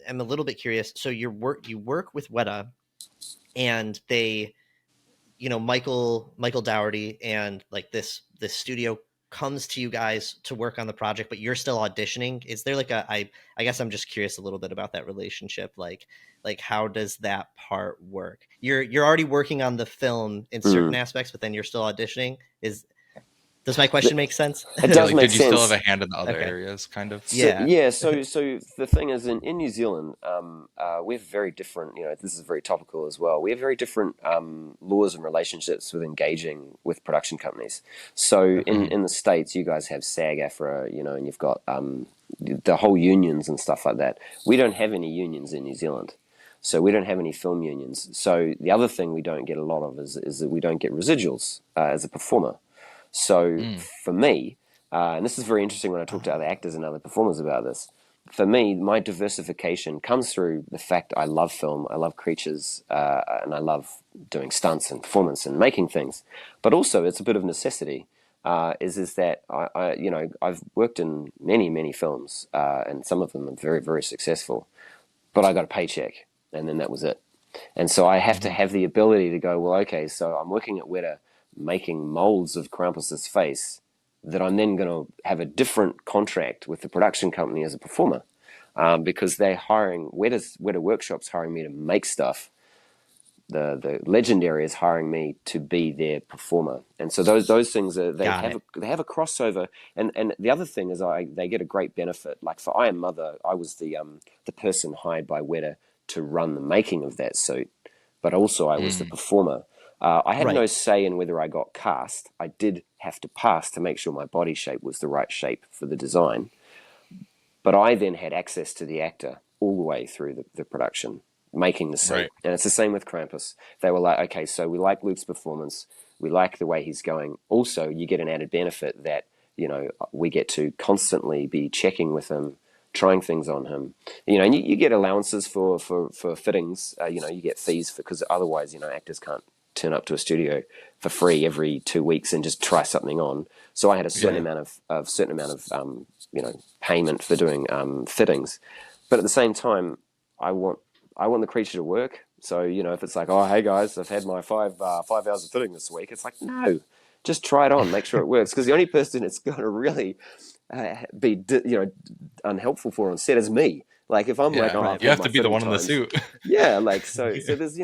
a little bit curious. So you work with Weta, and they, Michael Dougherty and like this studio comes to you guys to work on the project, but you're still auditioning. Is there like I guess I'm just curious a little bit about that relationship. Like how does that part work? You're already working on the film in certain aspects, but then you're still auditioning. Does my question make sense? It does make could you sense. still have a hand in the other areas, kind of? So the thing is, in New Zealand, we have very different, this is very topical as well. We have very different laws and relationships with engaging with production companies. So in the States, you guys have SAG-AFTRA, and you've got the whole unions and stuff like that. We don't have any unions in New Zealand. So we don't have any film unions. So the other thing we don't get a lot of is that we don't get residuals as a performer. So for me, and this is very interesting when I talk to other actors and other performers about this, for me, my diversification comes through the fact I love film, I love creatures, and I love doing stunts and performance and making things. But also, it's a bit of necessity. Is that I've worked in many films, and some of them are very, very successful. But I got a paycheck, and then that was it. And so I have to have the ability to go, well, okay, so I'm working at Weta, making molds of Krampus's face, that I'm then going to have a different contract with the production company as a performer, because they're hiring Weta Workshop's hiring me to make stuff. The Legendary is hiring me to be their performer, and so those things they have a crossover. And the other thing is they get a great benefit. Like for I Am Mother, I was the person hired by Weta to run the making of that suit, but also I was the performer. I had no say in whether I got cast. I did have to pass to make sure my body shape was the right shape for the design. But I then had access to the actor all the way through the production, making the suit. Right. And it's the same with Krampus. They were like, okay, so we like Luke's performance. We like the way he's going. Also, you get an added benefit that, we get to constantly be checking with him, trying things on him, and you get allowances for fittings. You get fees because otherwise, actors can't turn up to a studio for free every 2 weeks and just try something on. So I had a certain amount of payment for doing fittings, but at the same time, I want the creature to work. So if it's like, oh hey guys, I've had my 5 hours of fitting this week, it's like, no, just try it on, make sure it works, because the only person it's going to really be unhelpful for on set is me. Like if I'm you have to be the one in the suit. Yeah, like so there's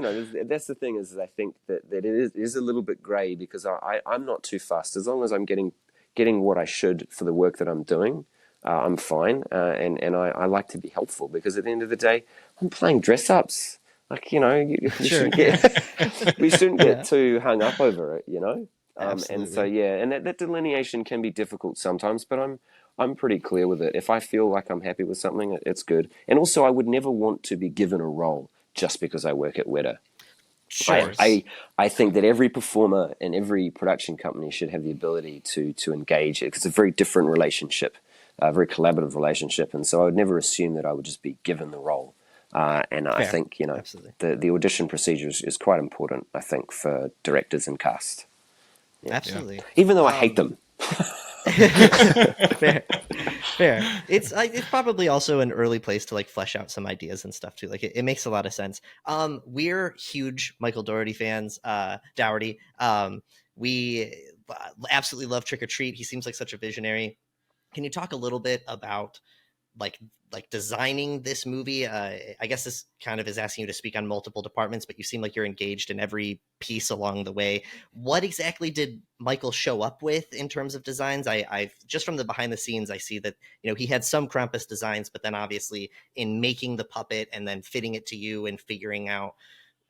that's the thing is I think that it is a little bit grey, because I'm not too fussed as long as I'm getting what I should for the work that I'm doing. I'm fine, and I like to be helpful, because at the end of the day, I'm playing dress ups. Like we shouldn't get too hung up over it, and so and that delineation can be difficult sometimes, but I'm pretty clear with it. If I feel like I'm happy with something, it's good. And also, I would never want to be given a role just because I work at Weta. Sure. I think that every performer and every production company should have the ability to engage, because it's a very different relationship, a very collaborative relationship. And so I would never assume that I would just be given the role. And I think, the audition procedure is quite important, I think, for directors and cast. Yeah. Absolutely. Even though I hate them. Fair. It's probably also an early place to like flesh out some ideas and stuff too. Like it makes a lot of sense. We're huge Michael Dougherty fans. Dougherty. We absolutely love Trick or Treat. He seems like such a visionary. Can you talk a little bit about like designing this movie? I guess this kind of is asking you to speak on multiple departments, but you seem like you're engaged in every piece along the way. What exactly did Michael show up with in terms of designs? I've just from the behind the scenes, I see that, you know, he had some Krampus designs, but then obviously in making the puppet and then fitting it to you and figuring out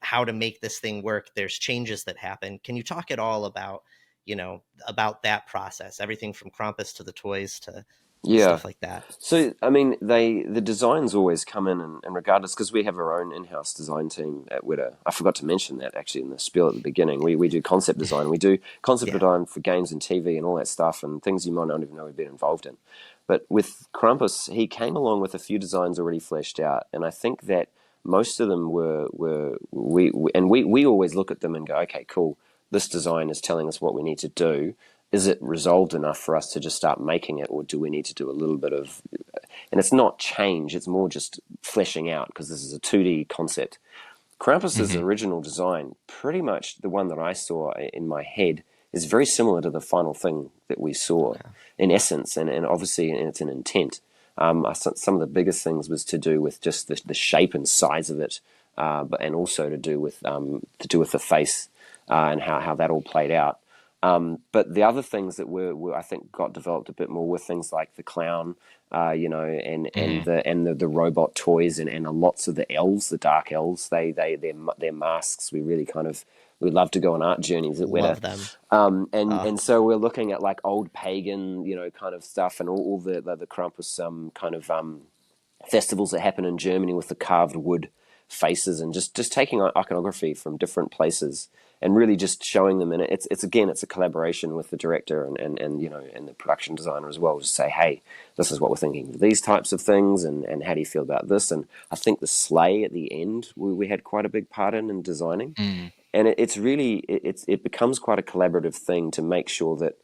how to make this thing work, there's changes that happen. Can you talk at all about, you know, about that process, everything from Krampus to the toys to stuff like that? So, I mean, the designs always come in, and regardless, because we have our own in-house design team at Weta. I forgot to mention that actually in the spiel at the beginning. We do concept design. We do concept design for games and TV and all that stuff, and things you might not even know we've been involved in. But with Krampus, he came along with a few designs already fleshed out, and I think that most of them we always look at them and go, okay, cool. This design is telling us what we need to do. Is it resolved enough for us to just start making it, or do we need to do a little bit of, and it's not change, it's more just fleshing out, because this is a 2D concept. Krampus's original design, pretty much the one that I saw in my head, is very similar to the final thing that we saw in essence, and obviously it's an intent. Some of the biggest things was to do with just the shape and size of it, and also to do with the face and how that all played out. But the other things that were I think got developed a bit more were things like the clown, you know, and the robot toys and lots of the elves, the dark elves. Their masks. We really we love to go on art journeys at Weta. Love them. And so we're looking at like old pagan, you know, kind of stuff, and all the Krampus festivals that happen in Germany with the carved wood faces, and just taking iconography from different places and really just showing them. And it's a collaboration with the director and you know, and the production designer as well, to say, hey, this is what we're thinking for these types of things, and how do you feel about this? And I think the sleigh at the end we had quite a big part in designing. And it becomes quite a collaborative thing to make sure that,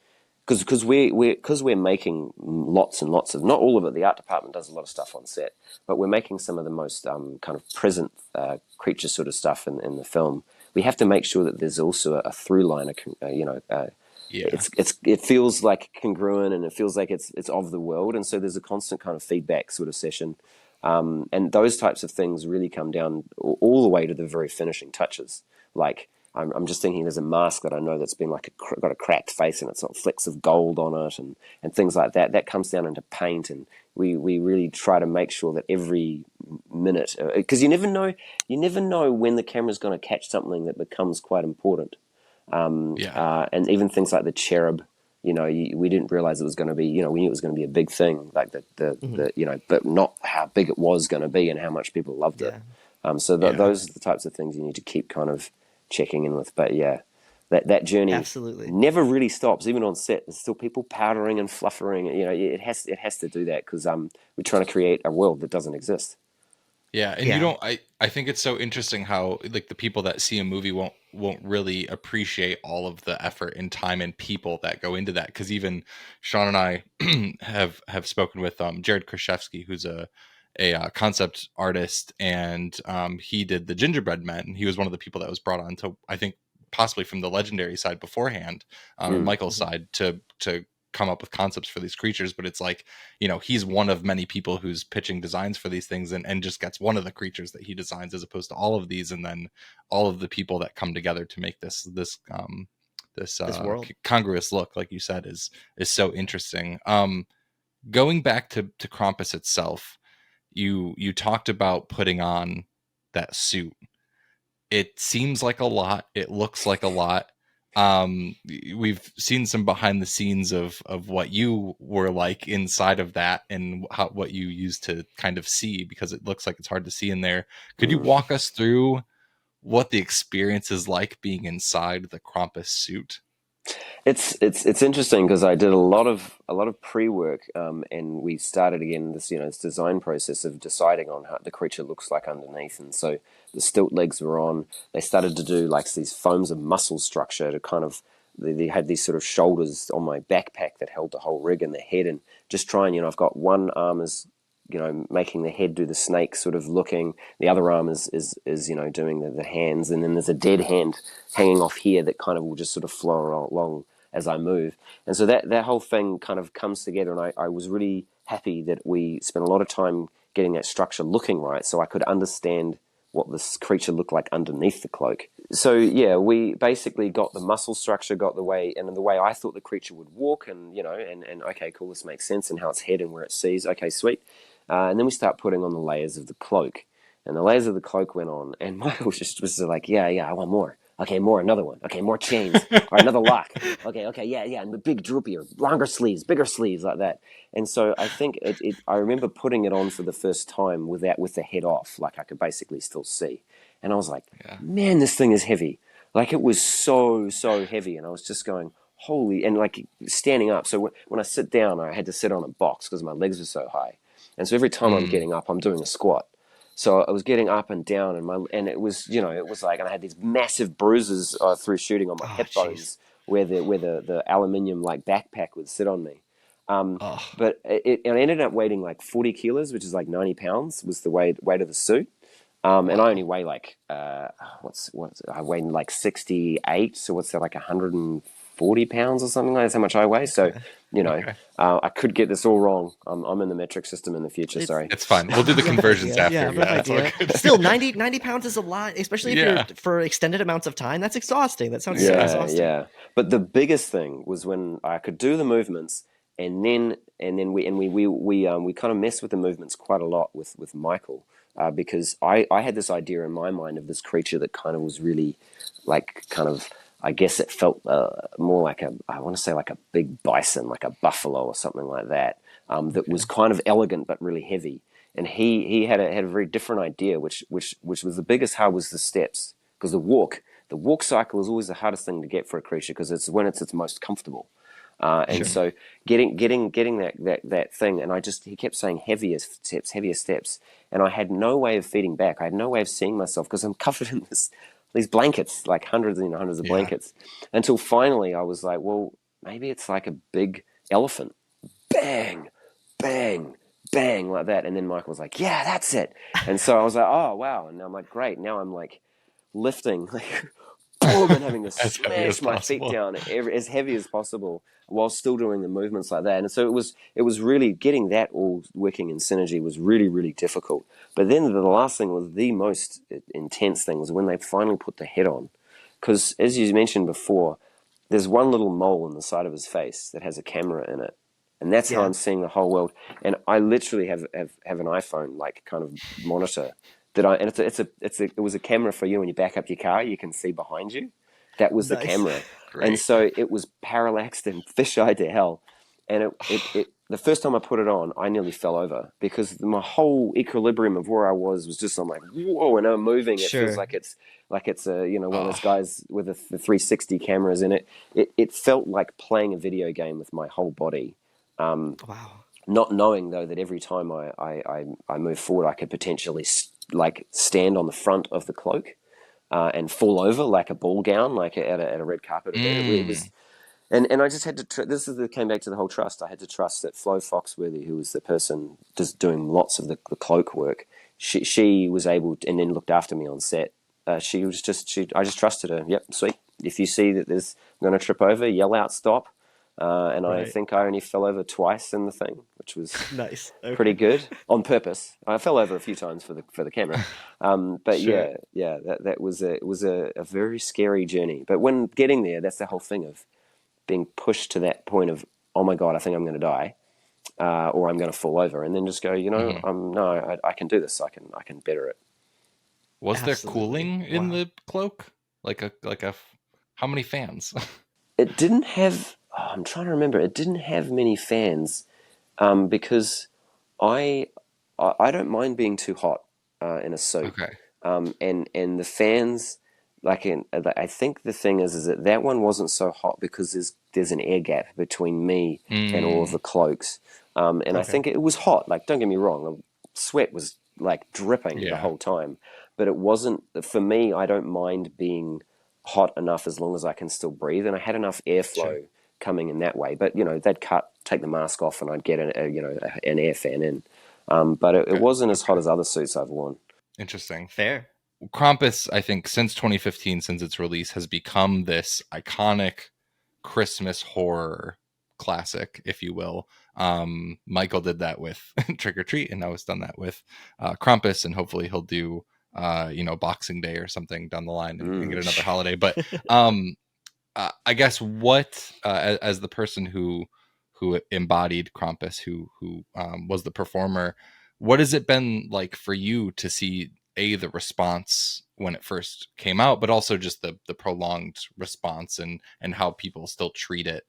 because we're making lots and lots of, not all of it, the art department does a lot of stuff on set, but we're making some of the most kind of present creature sort of stuff in the film. We have to make sure that there's also a through line, you know, it feels like congruent, and it feels like it's of the world, and so there's a constant kind of feedback sort of session, and those types of things really come down all the way to the very finishing touches. Like I'm just thinking, there's a mask that I know that's been like got a cracked face, and it's got flecks of gold on it, and things like that. That comes down into paint, and we really try to make sure that every minute, because you never know when the camera's going to catch something that becomes quite important. And even things like the cherub, you know, we didn't realize it was going to be, you know, we knew it was going to be a big thing, like the you know, but not how big it was going to be and how much people loved it. Those are the types of things you need to keep kind of checking in with. But yeah, that journey absolutely never really stops. Even on set, there's still people powdering and fluffering. You know, it has to do that, because we're trying to create a world that doesn't exist. Yeah, and you don't. I think it's so interesting how like the people that see a movie won't really appreciate all of the effort and time and people that go into that. Because even Sean and I have spoken with Jared Kraszewski, who's a concept artist, and he did the Gingerbread Men. He was one of the people that was brought on to, I think, possibly from the Legendary side beforehand, Michael's side, to come up with concepts for these creatures. But it's like, you know, he's one of many people who's pitching designs for these things, and just gets one of the creatures that he designs, as opposed to all of these, and then all of the people that come together to make this world congruous look, like you said, is so interesting. Going back to Krampus itself, you talked about putting on that suit. It seems like a lot. It looks like a lot. We've seen some behind the scenes of what you were like inside of that, and what you used to kind of see, because it looks like it's hard to see in there. Could you walk us through what the experience is like being inside the Krampus suit? It's interesting, because I did a lot of pre-work, and we started again this design process of deciding on how the creature looks like underneath. And so the stilt legs were on. They started to do like these foams of muscle structure to kind of they had these sort of shoulders on my backpack that held the whole rig and the head, and just trying, I've got one arm is, making the head do the snake sort of looking, the other arm is doing the hands, and then there's a dead hand hanging off here that kind of will just sort of flow along as I move. And so that whole thing kind of comes together, and I was really happy that we spent a lot of time getting that structure looking right so I could understand what this creature looked like underneath the cloak. So yeah, we basically got the muscle structure, got the way I thought the creature would walk, and and okay, cool, this makes sense, and how its head and where it sees. Okay, sweet. And then we start putting on the layers of the cloak, and the layers of the cloak went on, and Michael was like, yeah, I want more. Okay, more, another one. Okay, more chains. All right, another lock. Okay, yeah, and the big droopier, longer sleeves, bigger sleeves, like that. And so I think I remember putting it on for the first time with the head off, like I could basically still see. And I was like, man, this thing is heavy. Like it was so heavy, and I was just going, holy, and like standing up. So when I sit down, I had to sit on a box because my legs were so high. And so every time I'm getting up, I'm doing a squat. So I was getting up and down, and it was like, and I had these massive bruises through shooting on my hip bones where the aluminium like backpack would sit on me. But I ended up weighing like 40 kilos, which is like 90 pounds was the weight of the suit. And I only weigh like I weigh like 68, so what's that, like 140 pounds or something like that's how much I weigh. So I could get this all wrong. I'm in the metric system in the future. Sorry, it's fine. We'll do the conversions after. Still, 90 pounds is a lot, especially if you're for extended amounts of time. That's exhausting. That sounds so exhausting. Yeah. But the biggest thing was when I could do the movements, and then we kind of messed with the movements quite a lot with Michael. Because I had this idea in my mind of this creature that kind of was really like I guess it felt more like I want to say like a big bison, like a buffalo or something like that, that was kind of elegant but really heavy. And he had a very different idea, which was the biggest how was the steps, because the walk cycle is always the hardest thing to get for a creature because it's when it's its most comfortable. And so getting that thing, and he kept saying heavier steps, and I had no way of feeding back. I had no way of seeing myself because I'm covered in these blankets, like hundreds of blankets, until finally I was like, well, maybe it's like a big elephant, bang, bang, bang, like that. And then Michael was like, yeah, that's it. And so I was like, oh wow, and I'm like, great, now I'm like lifting, like boom, and having to smash my feet down as heavy as possible while still doing the movements like that. And so it was really getting that all working in synergy was really, really difficult. But then the last thing was the most intense thing was when they finally put the head on. Because as you mentioned before, there's one little mole in the side of his face that has a camera in it. And that's how I'm seeing the whole world. And I literally have an iPhone like kind of monitor it was a camera for you when you back up your car, you can see behind you. That was the camera. Great. And so it was parallaxed and fisheye to hell. And it the first time I put it on, I nearly fell over because my whole equilibrium of where I was just, I'm like, whoa, and I'm moving. It feels like it's a, one of those guys with the 360 cameras in it. It felt like playing a video game with my whole body. Wow. Not knowing though that every time I move forward, I could potentially stand on the front of the cloak and fall over like a ball gown, like at a red carpet event. It was, and I just had to. Came back to the whole trust. I had to trust that Flo Foxworthy, who was the person just doing lots of the cloak work, she was able to, and then looked after me on set. I just trusted her. Yep, sweet. If you see that I'm going to trip over, yell out, stop. And I think I only fell over twice in the thing, which was nice, pretty good on purpose. I fell over a few times for the camera, but that was a very scary journey. But when getting there, that's the whole thing of being pushed to that point of, oh my god, I think I'm going to die, or I'm going to fall over, and then just go, I can do this. I can better it. Was there cooling in the cloak? Like a how many fans? It didn't have. I'm trying to remember. It didn't have many fans because I don't mind being too hot in a suit. Okay. And the fans, I think the thing is that one wasn't so hot because there's an air gap between me and all of the cloaks. I think it was hot. Like, don't get me wrong, sweat was like dripping the whole time, but it wasn't for me. I don't mind being hot enough as long as I can still breathe, and I had enough airflow coming in that way. But they'd take the mask off, and I'd get an air fan in. But it wasn't as hot as other suits I've worn. Interesting. Fair. Krampus, I think, since 2015, since its release, has become this iconic Christmas horror classic, if you will. Michael did that with Trick or Treat, and now has done that with Krampus, and hopefully he'll do Boxing Day or something down the line and get another holiday. But I guess what as the person who embodied Krampus, who was the performer, what has it been like for you to see the response when it first came out, but also just the prolonged response and how people still treat it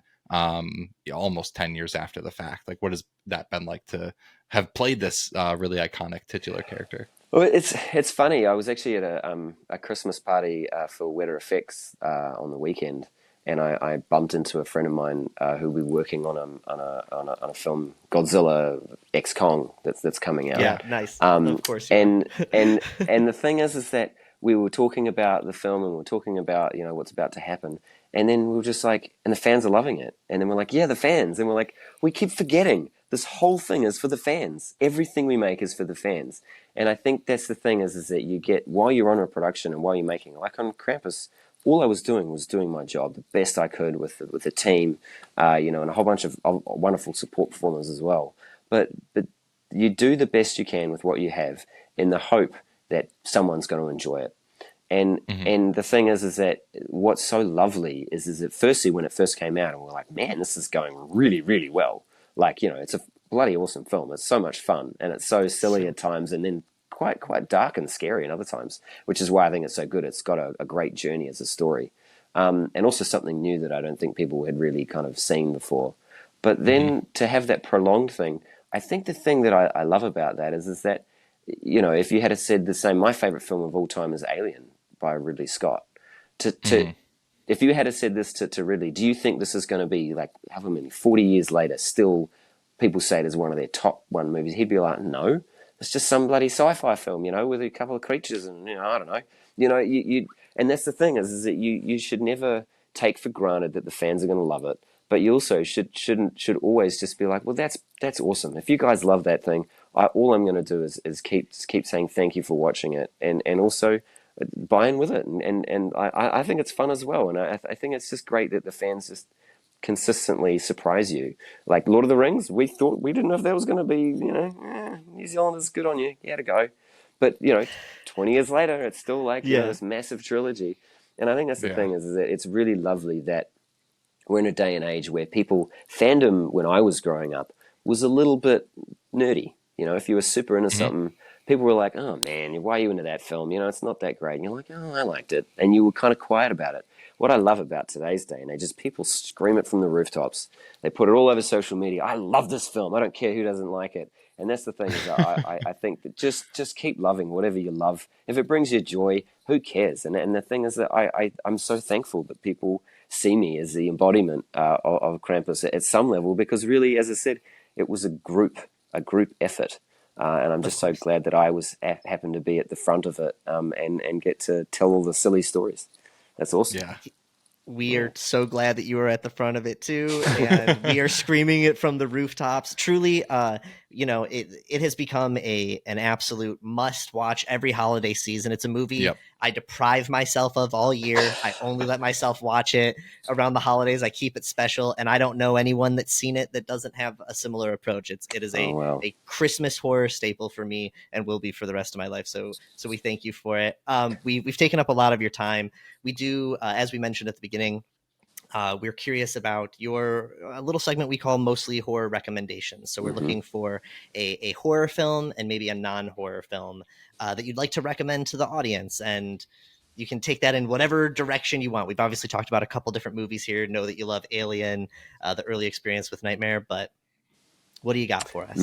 almost 10 years after the fact? Like, what has that been like to have played this really iconic titular character? Well, it's funny. I was actually at a Christmas party for Weta Effects on the weekend, and I bumped into a friend of mine who will be working on a film, Godzilla X Kong, that's coming out. Yeah, nice. Of course. And the thing is that we were talking about the film, and we were talking about what's about to happen, and then we were just like, and the fans are loving it, and then we're like, yeah, the fans, and we're like, we keep forgetting this whole thing is for the fans. Everything we make is for the fans, and I think that's the thing is that you get, while you're on a production and while you're making, like on Krampus, all I was doing my job the best I could with the team, and a whole bunch of wonderful support performers as well. But you do the best you can with what you have in the hope that someone's going to enjoy it. And the thing is that what's so lovely is that firstly, when it first came out, and we're like, man, this is going really, really well. Like, it's a bloody awesome film. It's so much fun, and it's so silly at times, and then quite dark and scary at other times, which is why I think it's so good. It's got a great journey as a story, and also something new that I don't think people had really kind of seen before. But then to have that prolonged thing, I think the thing that I love about that is that, if you had said the same, my favorite film of all time is Alien by Ridley Scott. If you had said this to Ridley, do you think this is going to be like, however many, 40 years later, still people say it is one of their top one movies? He'd be like, no, it's just some bloody sci-fi film, with a couple of creatures and, I don't know. You and that's the thing is that you should never take for granted that the fans are going to love it, but you also should always just be like, well, that's awesome. If you guys love that thing, all I'm going to do is keep saying thank you for watching it, and also buy in with it, and I think it's fun as well, and I think it's just great that the fans just consistently surprise you. Like Lord of the Rings, we didn't know if that was going to be, New Zealanders, good on you, you had to go, but 20 years later, it's still like this massive trilogy, and I think that's the thing is that it's really lovely that we're in a day and age where fandom when I was growing up was a little bit nerdy. If you were super into something, people were like, oh man, why are you into that film? It's not that great. And you're like, oh, I liked it. And you were kind of quiet about it. What I love about today's day and age is people scream it from the rooftops. They put it all over social media. I love this film. I don't care who doesn't like it. And that's the thing is I think that just keep loving whatever you love. If it brings you joy, who cares? And the thing is that I'm so thankful that people see me as the embodiment of Krampus at some level, because really, as I said, it was a group effort. And I'm just so glad that I happened to be at the front of it and get to tell all the silly stories. That's awesome. Yeah. We are so glad that you were at the front of it too, and we are screaming it from the rooftops. Truly, it has become an absolute must-watch every holiday season. It's a movie I deprive myself of all year. I only let myself watch it around the holidays. I keep it special, and I don't know anyone that's seen it that doesn't have a similar approach. It is a Christmas horror staple for me, and will be for the rest of my life. So we thank you for it. We've taken up a lot of your time. We do, as we mentioned at the beginning, we're curious about your little segment we call Mostly Horror Recommendations. So we're looking for a horror film and maybe a non-horror film that you'd like to recommend to the audience. And you can take that in whatever direction you want. We've obviously talked about a couple different movies here. Know that you love Alien, the early experience with Nightmare, but What do you got for us?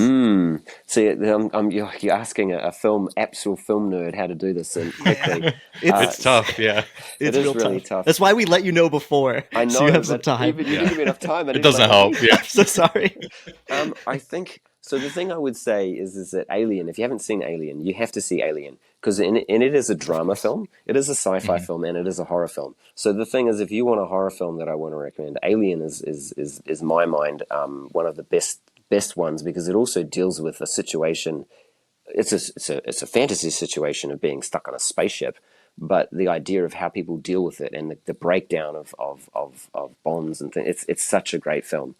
See, you're asking a actual film nerd how to do this quickly. It's tough, yeah. It is really tough. That's why we let you know before. I know, so you have some but time. even you didn't give me enough time. It doesn't help. Yeah. I'm so sorry. I think so. The thing I would say is that Alien. If you haven't seen Alien, you have to see Alien because it is a drama film. It is a sci-fi film, and it is a horror film. So the thing is, if you want a horror film that I want to recommend, Alien is my mind one of the best ones because it also deals with a situation. It's a fantasy situation of being stuck on a spaceship, but the idea of how people deal with it and the breakdown of bonds and things. It's such a great film.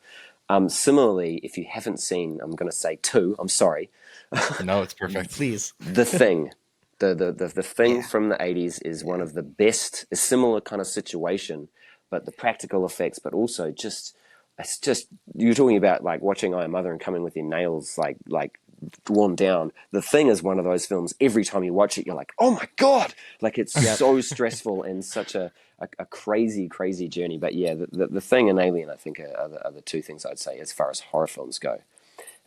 Similarly, if you haven't seen, I'm going to say two. I'm sorry. No, it's perfect. Please. The Thing. The Thing from the 80s is one of the best, a similar kind of situation, but the practical effects, but also it's just, you're talking about like watching I Am Mother and coming with your nails like worn down. The Thing is one of those films, every time you watch it, you're like, oh my God! Like it's so stressful and such a crazy journey. But yeah, the Thing and Alien, I think, are the two things I'd say as far as horror films go.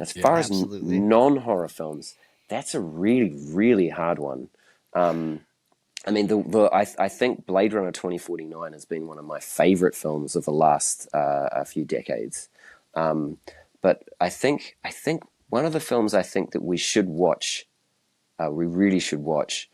As far as non-horror films, that's a really hard one. I mean, I think Blade Runner 2049 has been one of my favorite films of the last a few decades. But I think one of the films I think that we should watch, we really should watch,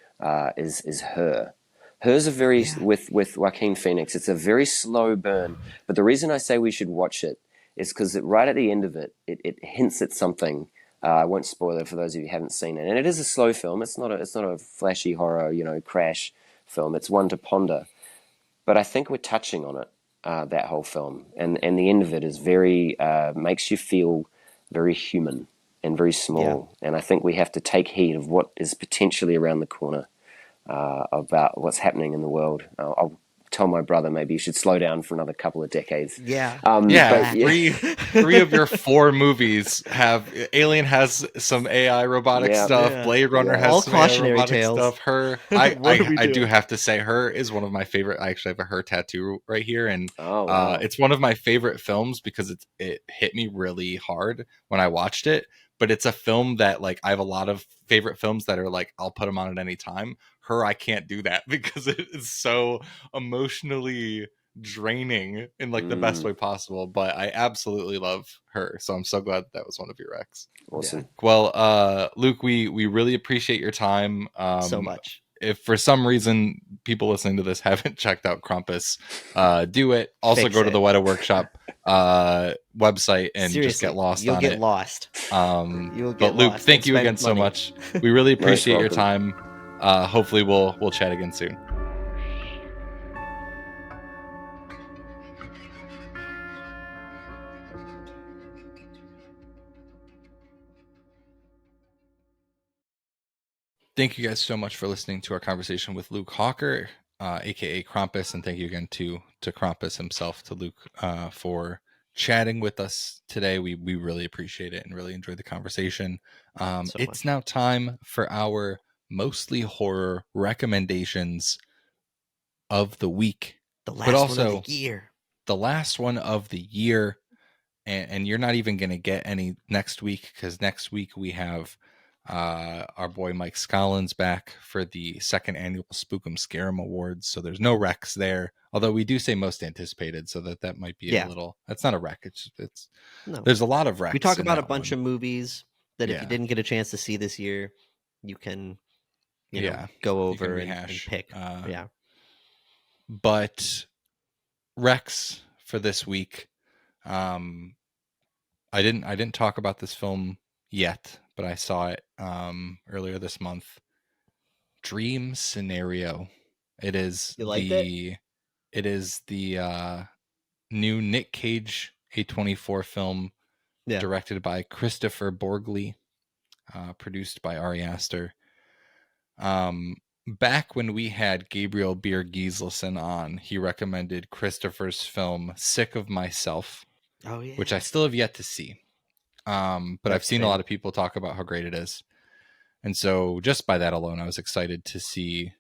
is Her. Her's a very with Joaquin Phoenix. It's a very slow burn, but the reason I say we should watch it is because right at the end of it hints at something. I won't spoil it for those of you who haven't seen it, and it is a slow film. It's not a flashy horror, crash film. It's one to ponder, but I think we're touching on it that whole film, and the end of it is very makes you feel very human and very small, and I think we have to take heed of what is potentially around the corner. About what's happening in the world. I'll tell my brother maybe you should slow down for another couple of decades. Yeah. Three of your four movies have Alien has some AI robotic stuff. Blade Runner has all some AI cautionary robotic tales. stuff. Her, I do have to say, Her is one of my favorite. I actually have a Her tattoo right here, and it's one of my favorite films because it hit me really hard when I watched it. But it's a film that like I have a lot of favorite films that are like I'll put them on at any time. Her, I can't do that because it is so emotionally draining in like the best way possible. But I absolutely love Her, so I'm so glad that was one of your recs. Awesome. Yeah. Well, Luke, we really appreciate your time so much. If for some reason people listening to this haven't checked out Krampus, do it. Also go to the Weta Workshop website and just get lost on it. You'll get lost. But Luke, thank you again so much. We really appreciate your time. Hopefully we'll chat again soon. Thank you guys so much for listening to our conversation with Luke Hawker, aka Krampus, and thank you again to Krampus himself, to Luke, for chatting with us today. We really appreciate it and really enjoyed the conversation. It's now time for our mostly horror recommendations of the week, but also one of the year. The last one of the year, and you're not even going to get any next week because next week we have our boy Mike Scollins back for the second annual Spook'em Scare'em Awards. So there's no recs there, although we do say most anticipated, so that might be a little. That's not a rec. It's no. There's a lot of recs. We talk about a bunch of movies that if you didn't get a chance to see this year, you can go over and pick. But recs for this week. I didn't talk about this film yet, but I saw it earlier this month. Dream Scenario. It is the new Nick Cage A24 film, directed by Christopher Borgli, produced by Ari Aster. Back when we had Gabriel Beer Gislason on, he recommended Christopher's film Sick of Myself, which I still have yet to see. But I've seen a lot of people talk about how great it is. And so just by that alone, I was excited to see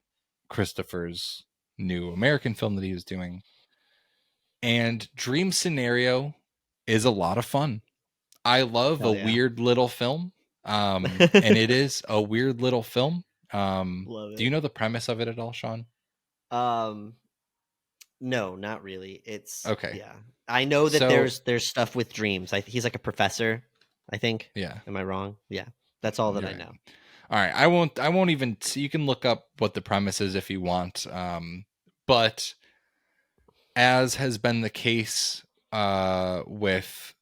Christopher's new American film that he was doing. And Dream Scenario is a lot of fun. I love a weird little film. And it is a weird little film. Do you know the premise of it at all, Sean? No, not really. It's okay. Yeah, I know that there's stuff with dreams. He's like a professor, I think. Yeah. Am I wrong? Yeah, that's all that I know. All right, I won't even. You can look up what the premise is if you want. But as has been the case with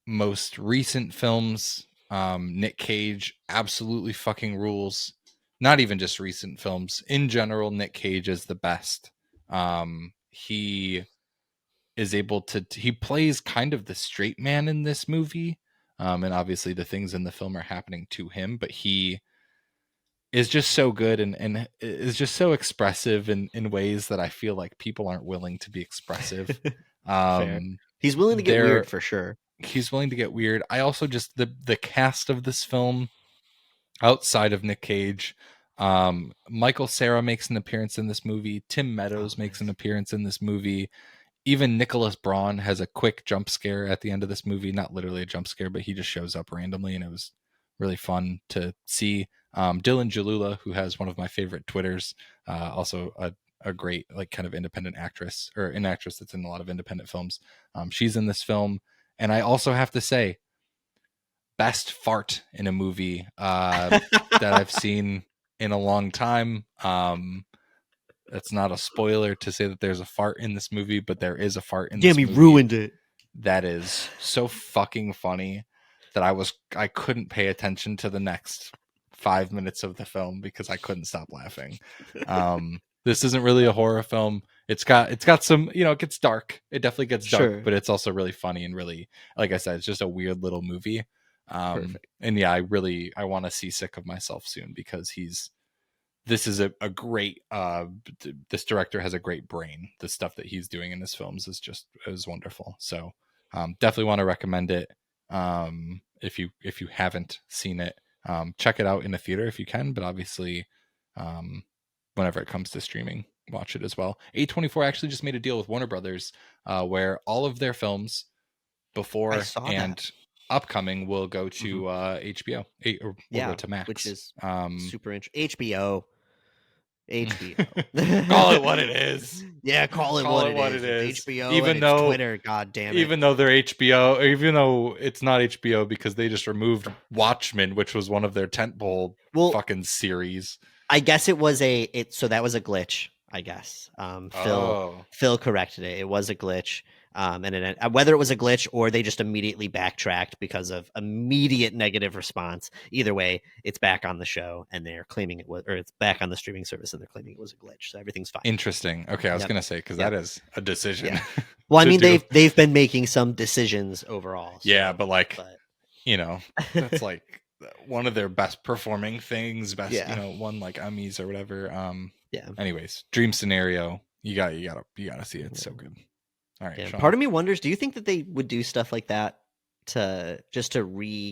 most recent films, Nick Cage absolutely fucking rules. Not even just recent films. In general, Nick Cage is the best. He is able to... He plays kind of the straight man in this movie. And obviously the things in the film are happening to him, but he is just so good and is just so expressive in ways that I feel like people aren't willing to be expressive. He's willing to get weird for sure. He's willing to get weird. I also just the cast of this film, outside of Nick Cage, Michael Cera makes an appearance in this movie. Tim Meadows makes an appearance in this movie. Even Nicholas Braun has a quick jump scare at the end of this movie. Not literally a jump scare, but he just shows up randomly, and it was really fun to see. Dylan Jalula, who has one of my favorite Twitters, also a great like kind of independent actress, or an actress that's in a lot of independent films. She's in this film. And I also have to say, best fart in a movie that I've seen in a long time. It's not a spoiler to say that there's a fart in this movie, but there is a fart in this movie. Damn, he ruined it. That is so fucking funny that I couldn't pay attention to the next 5 minutes of the film because I couldn't stop laughing. This isn't really a horror film. It's got some, it gets dark. It definitely gets dark, but it's also really funny and really, like I said, it's just a weird little movie. And yeah, I want to see Sick of Myself soon because this is a great, this director has a great brain. The stuff that he's doing in his films is wonderful. So definitely want to recommend it. If you haven't seen it, check it out in the theater if you can, but obviously, whenever it comes to streaming, watch it as well. A24 actually just made a deal with Warner Brothers where all of their films before and upcoming will go to HBO or will go to Max, which is super interesting. HBO. Call it what it is. Yeah, call it what it is. HBO, even though Twitter, god damn it. Even though they're HBO, or even though it's not HBO because they just removed Watchmen, which was one of their tentpole fucking series. I guess it was so that was a glitch, I guess. Phil corrected it. It was a glitch. And whether it was a glitch or they just immediately backtracked because of immediate negative response, either way, it's back on the show and they're claiming it's back on the streaming service and they're claiming it was a glitch. So everything's fine. Interesting. Okay, I was gonna say because that is a decision. Yeah. Well, I mean they've been making some decisions overall. So, yeah, but that's like one of their best performing things. Won like Emmys or whatever. Anyways, Dream Scenario. You gotta see it. It's so good. All right. Yeah. Part of me wonders, do you think that they would do stuff like that to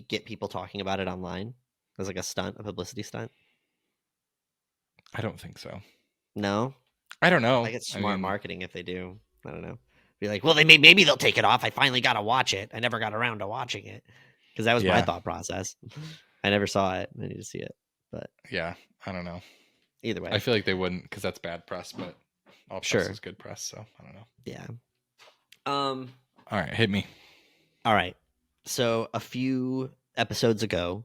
get people talking about it online as like a publicity stunt? I don't think so. No, I don't know. Like it's smart marketing if they do. I don't know. Be like, well, maybe they'll take it off. I finally got to watch it. I never got around to watching it because that was my thought process. I never saw it. I need to see it, but yeah, I don't know. Either way, I feel like they wouldn't because that's bad press, but all press is good press. So I don't know. Yeah. All right, hit me. All right. So a few episodes ago,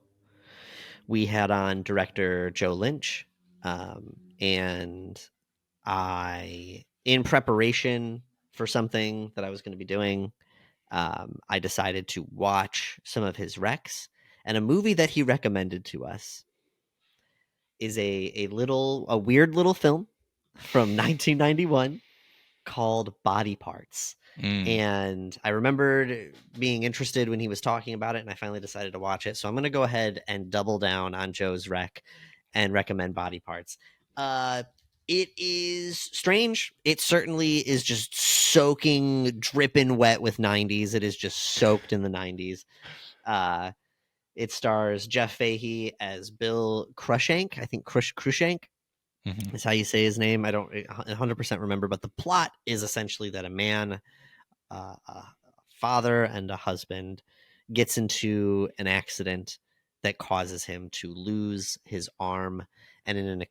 we had on director Joe Lynch, and in preparation for something that I was going to be doing, I decided to watch some of his recs, and a movie that he recommended to us is a weird little film from 1991 called Body Parts. And I remembered being interested when he was talking about it, and I finally decided to watch it. So I'm going to go ahead and double down on Joe's rec and recommend Body Parts. It is strange. It certainly is just dripping wet with 90s. It is just soaked in the 90s. It stars Jeff Fahey as Bill Crushank. I think Crushank is how you say his name. I don't 100% remember, but the plot is essentially that a man, a father and a husband, gets into an accident that causes him to lose his arm, and in an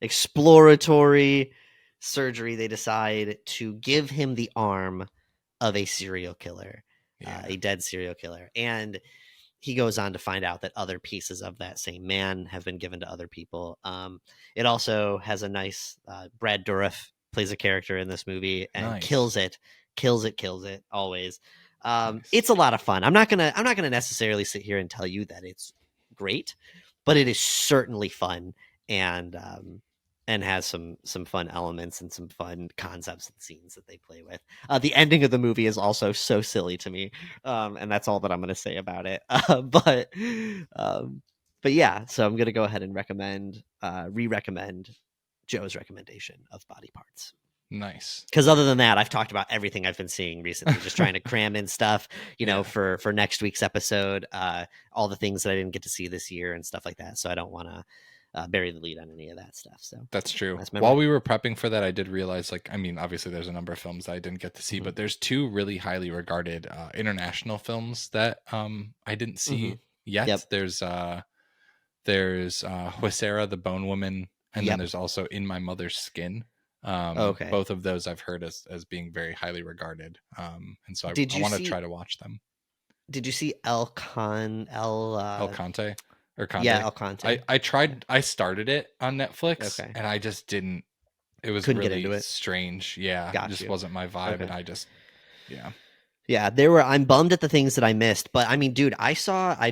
exploratory surgery, they decide to give him the arm of a serial killer, a dead serial killer. And he goes on to find out that other pieces of that same man have been given to other people. It also has a nice Brad Dourif plays a character in this movie and kills it always. It's a lot of fun. I'm not gonna necessarily sit here and tell you that it's great, but it is certainly fun, and has some fun elements and some fun concepts and scenes that they play with. The ending of the movie is also so silly to me, and that's all that I'm going to say about it. But yeah, so I'm going to go ahead and re-recommend Joe's recommendation of Body Parts. Nice. Because other than that, I've talked about everything I've been seeing recently, just trying to cram in stuff, for next week's episode, all the things that I didn't get to see this year and stuff like that. So I don't want to bury the lead on any of that stuff. So that's true. While we were prepping for that, I did realize, obviously there's a number of films that I didn't get to see, but there's two really highly regarded international films that I didn't see yet. Yep. There's Huesera, the Bone Woman, and then there's also In My Mother's Skin. Both of those I've heard as being very highly regarded, and so I want to try to watch them. Did you see El Conte? Or Conte. Yeah, El Conte. I tried. I started it on Netflix, and I just didn't. It was couldn't really get into it. Strange. Yeah, it just wasn't my vibe, and I just, yeah. I'm bummed at the things that I missed, but I mean, dude, I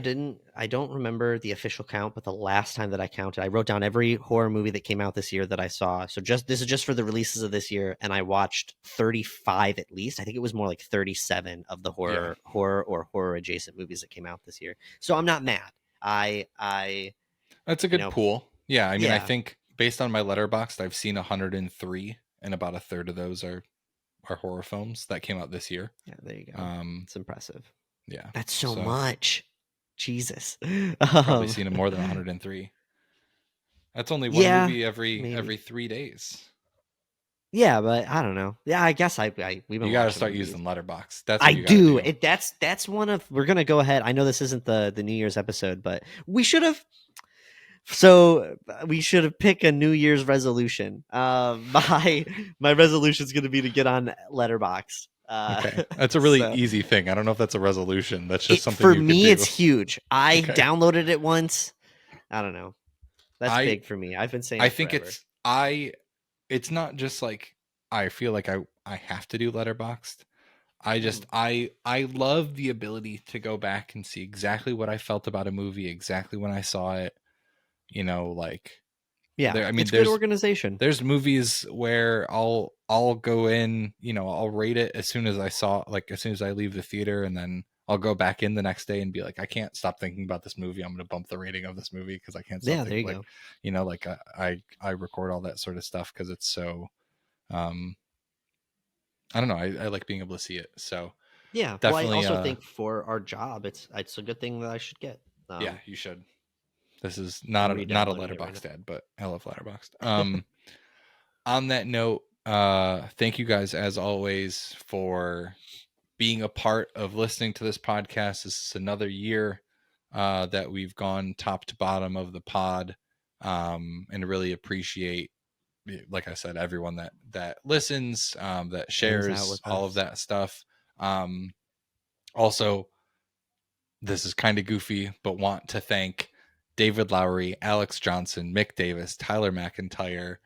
don't remember the official count, but the last time that I counted, I wrote down every horror movie that came out this year that I saw. So this is just for the releases of this year, and I watched 35 at least. I think it was more like 37 of the horror or horror adjacent movies that came out this year. So I'm not mad. That's a good pool. Yeah, I mean, I think based on my Letterboxd, I've seen 103, and about a third of those are horror films that came out this year. Yeah, there you go. It's impressive. Yeah, that's so much. Jesus, probably seen more than 103. That's only one movie every 3 days. Yeah, but I don't know. Yeah, I guess we've been. You got to start using Letterboxd. That's what I do. That's one of. We're gonna go ahead. I know this isn't the New Year's episode, but we should have. So we should have picked a New Year's resolution. My resolution is going to be to get on Letterboxd. Okay, that's a really easy thing. I don't know if that's a resolution. That's just something for you me. Could do. It's huge. I downloaded it once. I don't know. That's big for me. I've been saying. I think forever. It's not just like I feel like I have to do Letterboxd. I just I love the ability to go back and see exactly what I felt about a movie, exactly when I saw it. It's good organization. There's movies where I'll go in, I'll rate it as soon as I saw, as soon as I leave the theater, and then I'll go back in the next day and be like, I can't stop thinking about this movie. I'm going to bump the rating of this movie because I can't stop thinking. I record all that sort of stuff because it's so, I don't know. I like being able to see it. So yeah, definitely. Well, I also think for our job, it's a good thing that I should get. Yeah, you should. This is not a Letterboxd ad, but I love Letterboxd. On that note, thank you guys as always for being a part of listening to this podcast. This is another year that we've gone top to bottom of the pod, and really appreciate, like I said, everyone that listens, that shares all of that stuff. Also, this is kind of goofy, but want to thank David Lowery, Alex Johnson, Mick Davis, Tyler McIntyre,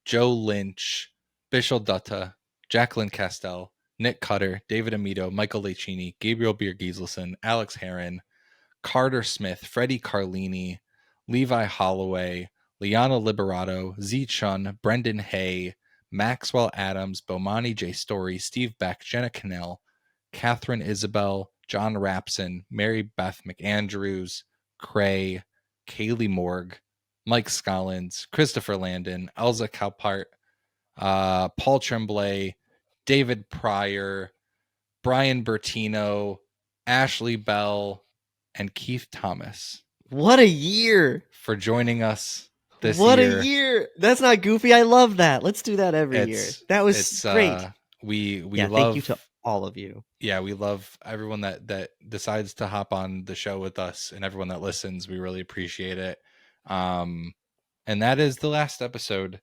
Joe Lynch, Bishal Dutta, Jacqueline Castell, Nick Cutter, David Amito, Michael Lechini, Gabriel Beer Gieselson, Alex Heron, Carter Smith, Freddie Carlini, Levi Holloway, Liana Liberato, Z Chun, Brendan Hay, Maxwell Adams, Bomani J. Story, Steve Beck, Jenna Cannell, Catherine Isabel, John Rapson, Mary Beth McAndrews, Cray, Kaylee Morg, Mike Scollins, Christopher Landon, Elza Calpart, Paul Tremblay, David Pryor, Brian Bertino, Ashley Bell, and Keith Thomas. What a year for joining us this year. What a year. That's not goofy. I love that. Let's do that every year. That was great. we love. Thank you to all of you. Yeah, we love everyone that decides to hop on the show with us, and everyone that listens. We really appreciate it. And that is the last episode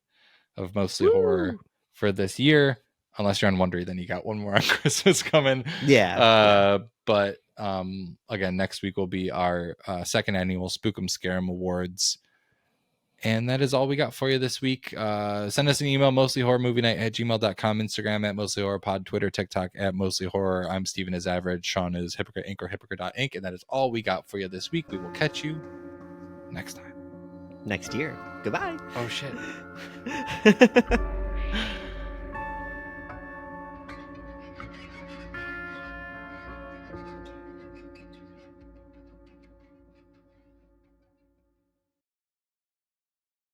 of Mostly Horror for this year. Unless you're on Wondery, then you got one more on Christmas coming. Yeah. But again, next week will be our second annual Spook 'em Scare 'em Awards. And that is all we got for you this week. Send us an email, mostlyhorrormovienight@gmail.com, Instagram @mostlyhorrorpod, Twitter, TikTok @mostlyhorror. I'm Steven is Average. Sean is Hypocrite Inc. or Hypocrite.inc. And that is all we got for you this week. We will catch you next time. Next year. Goodbye. Oh, shit.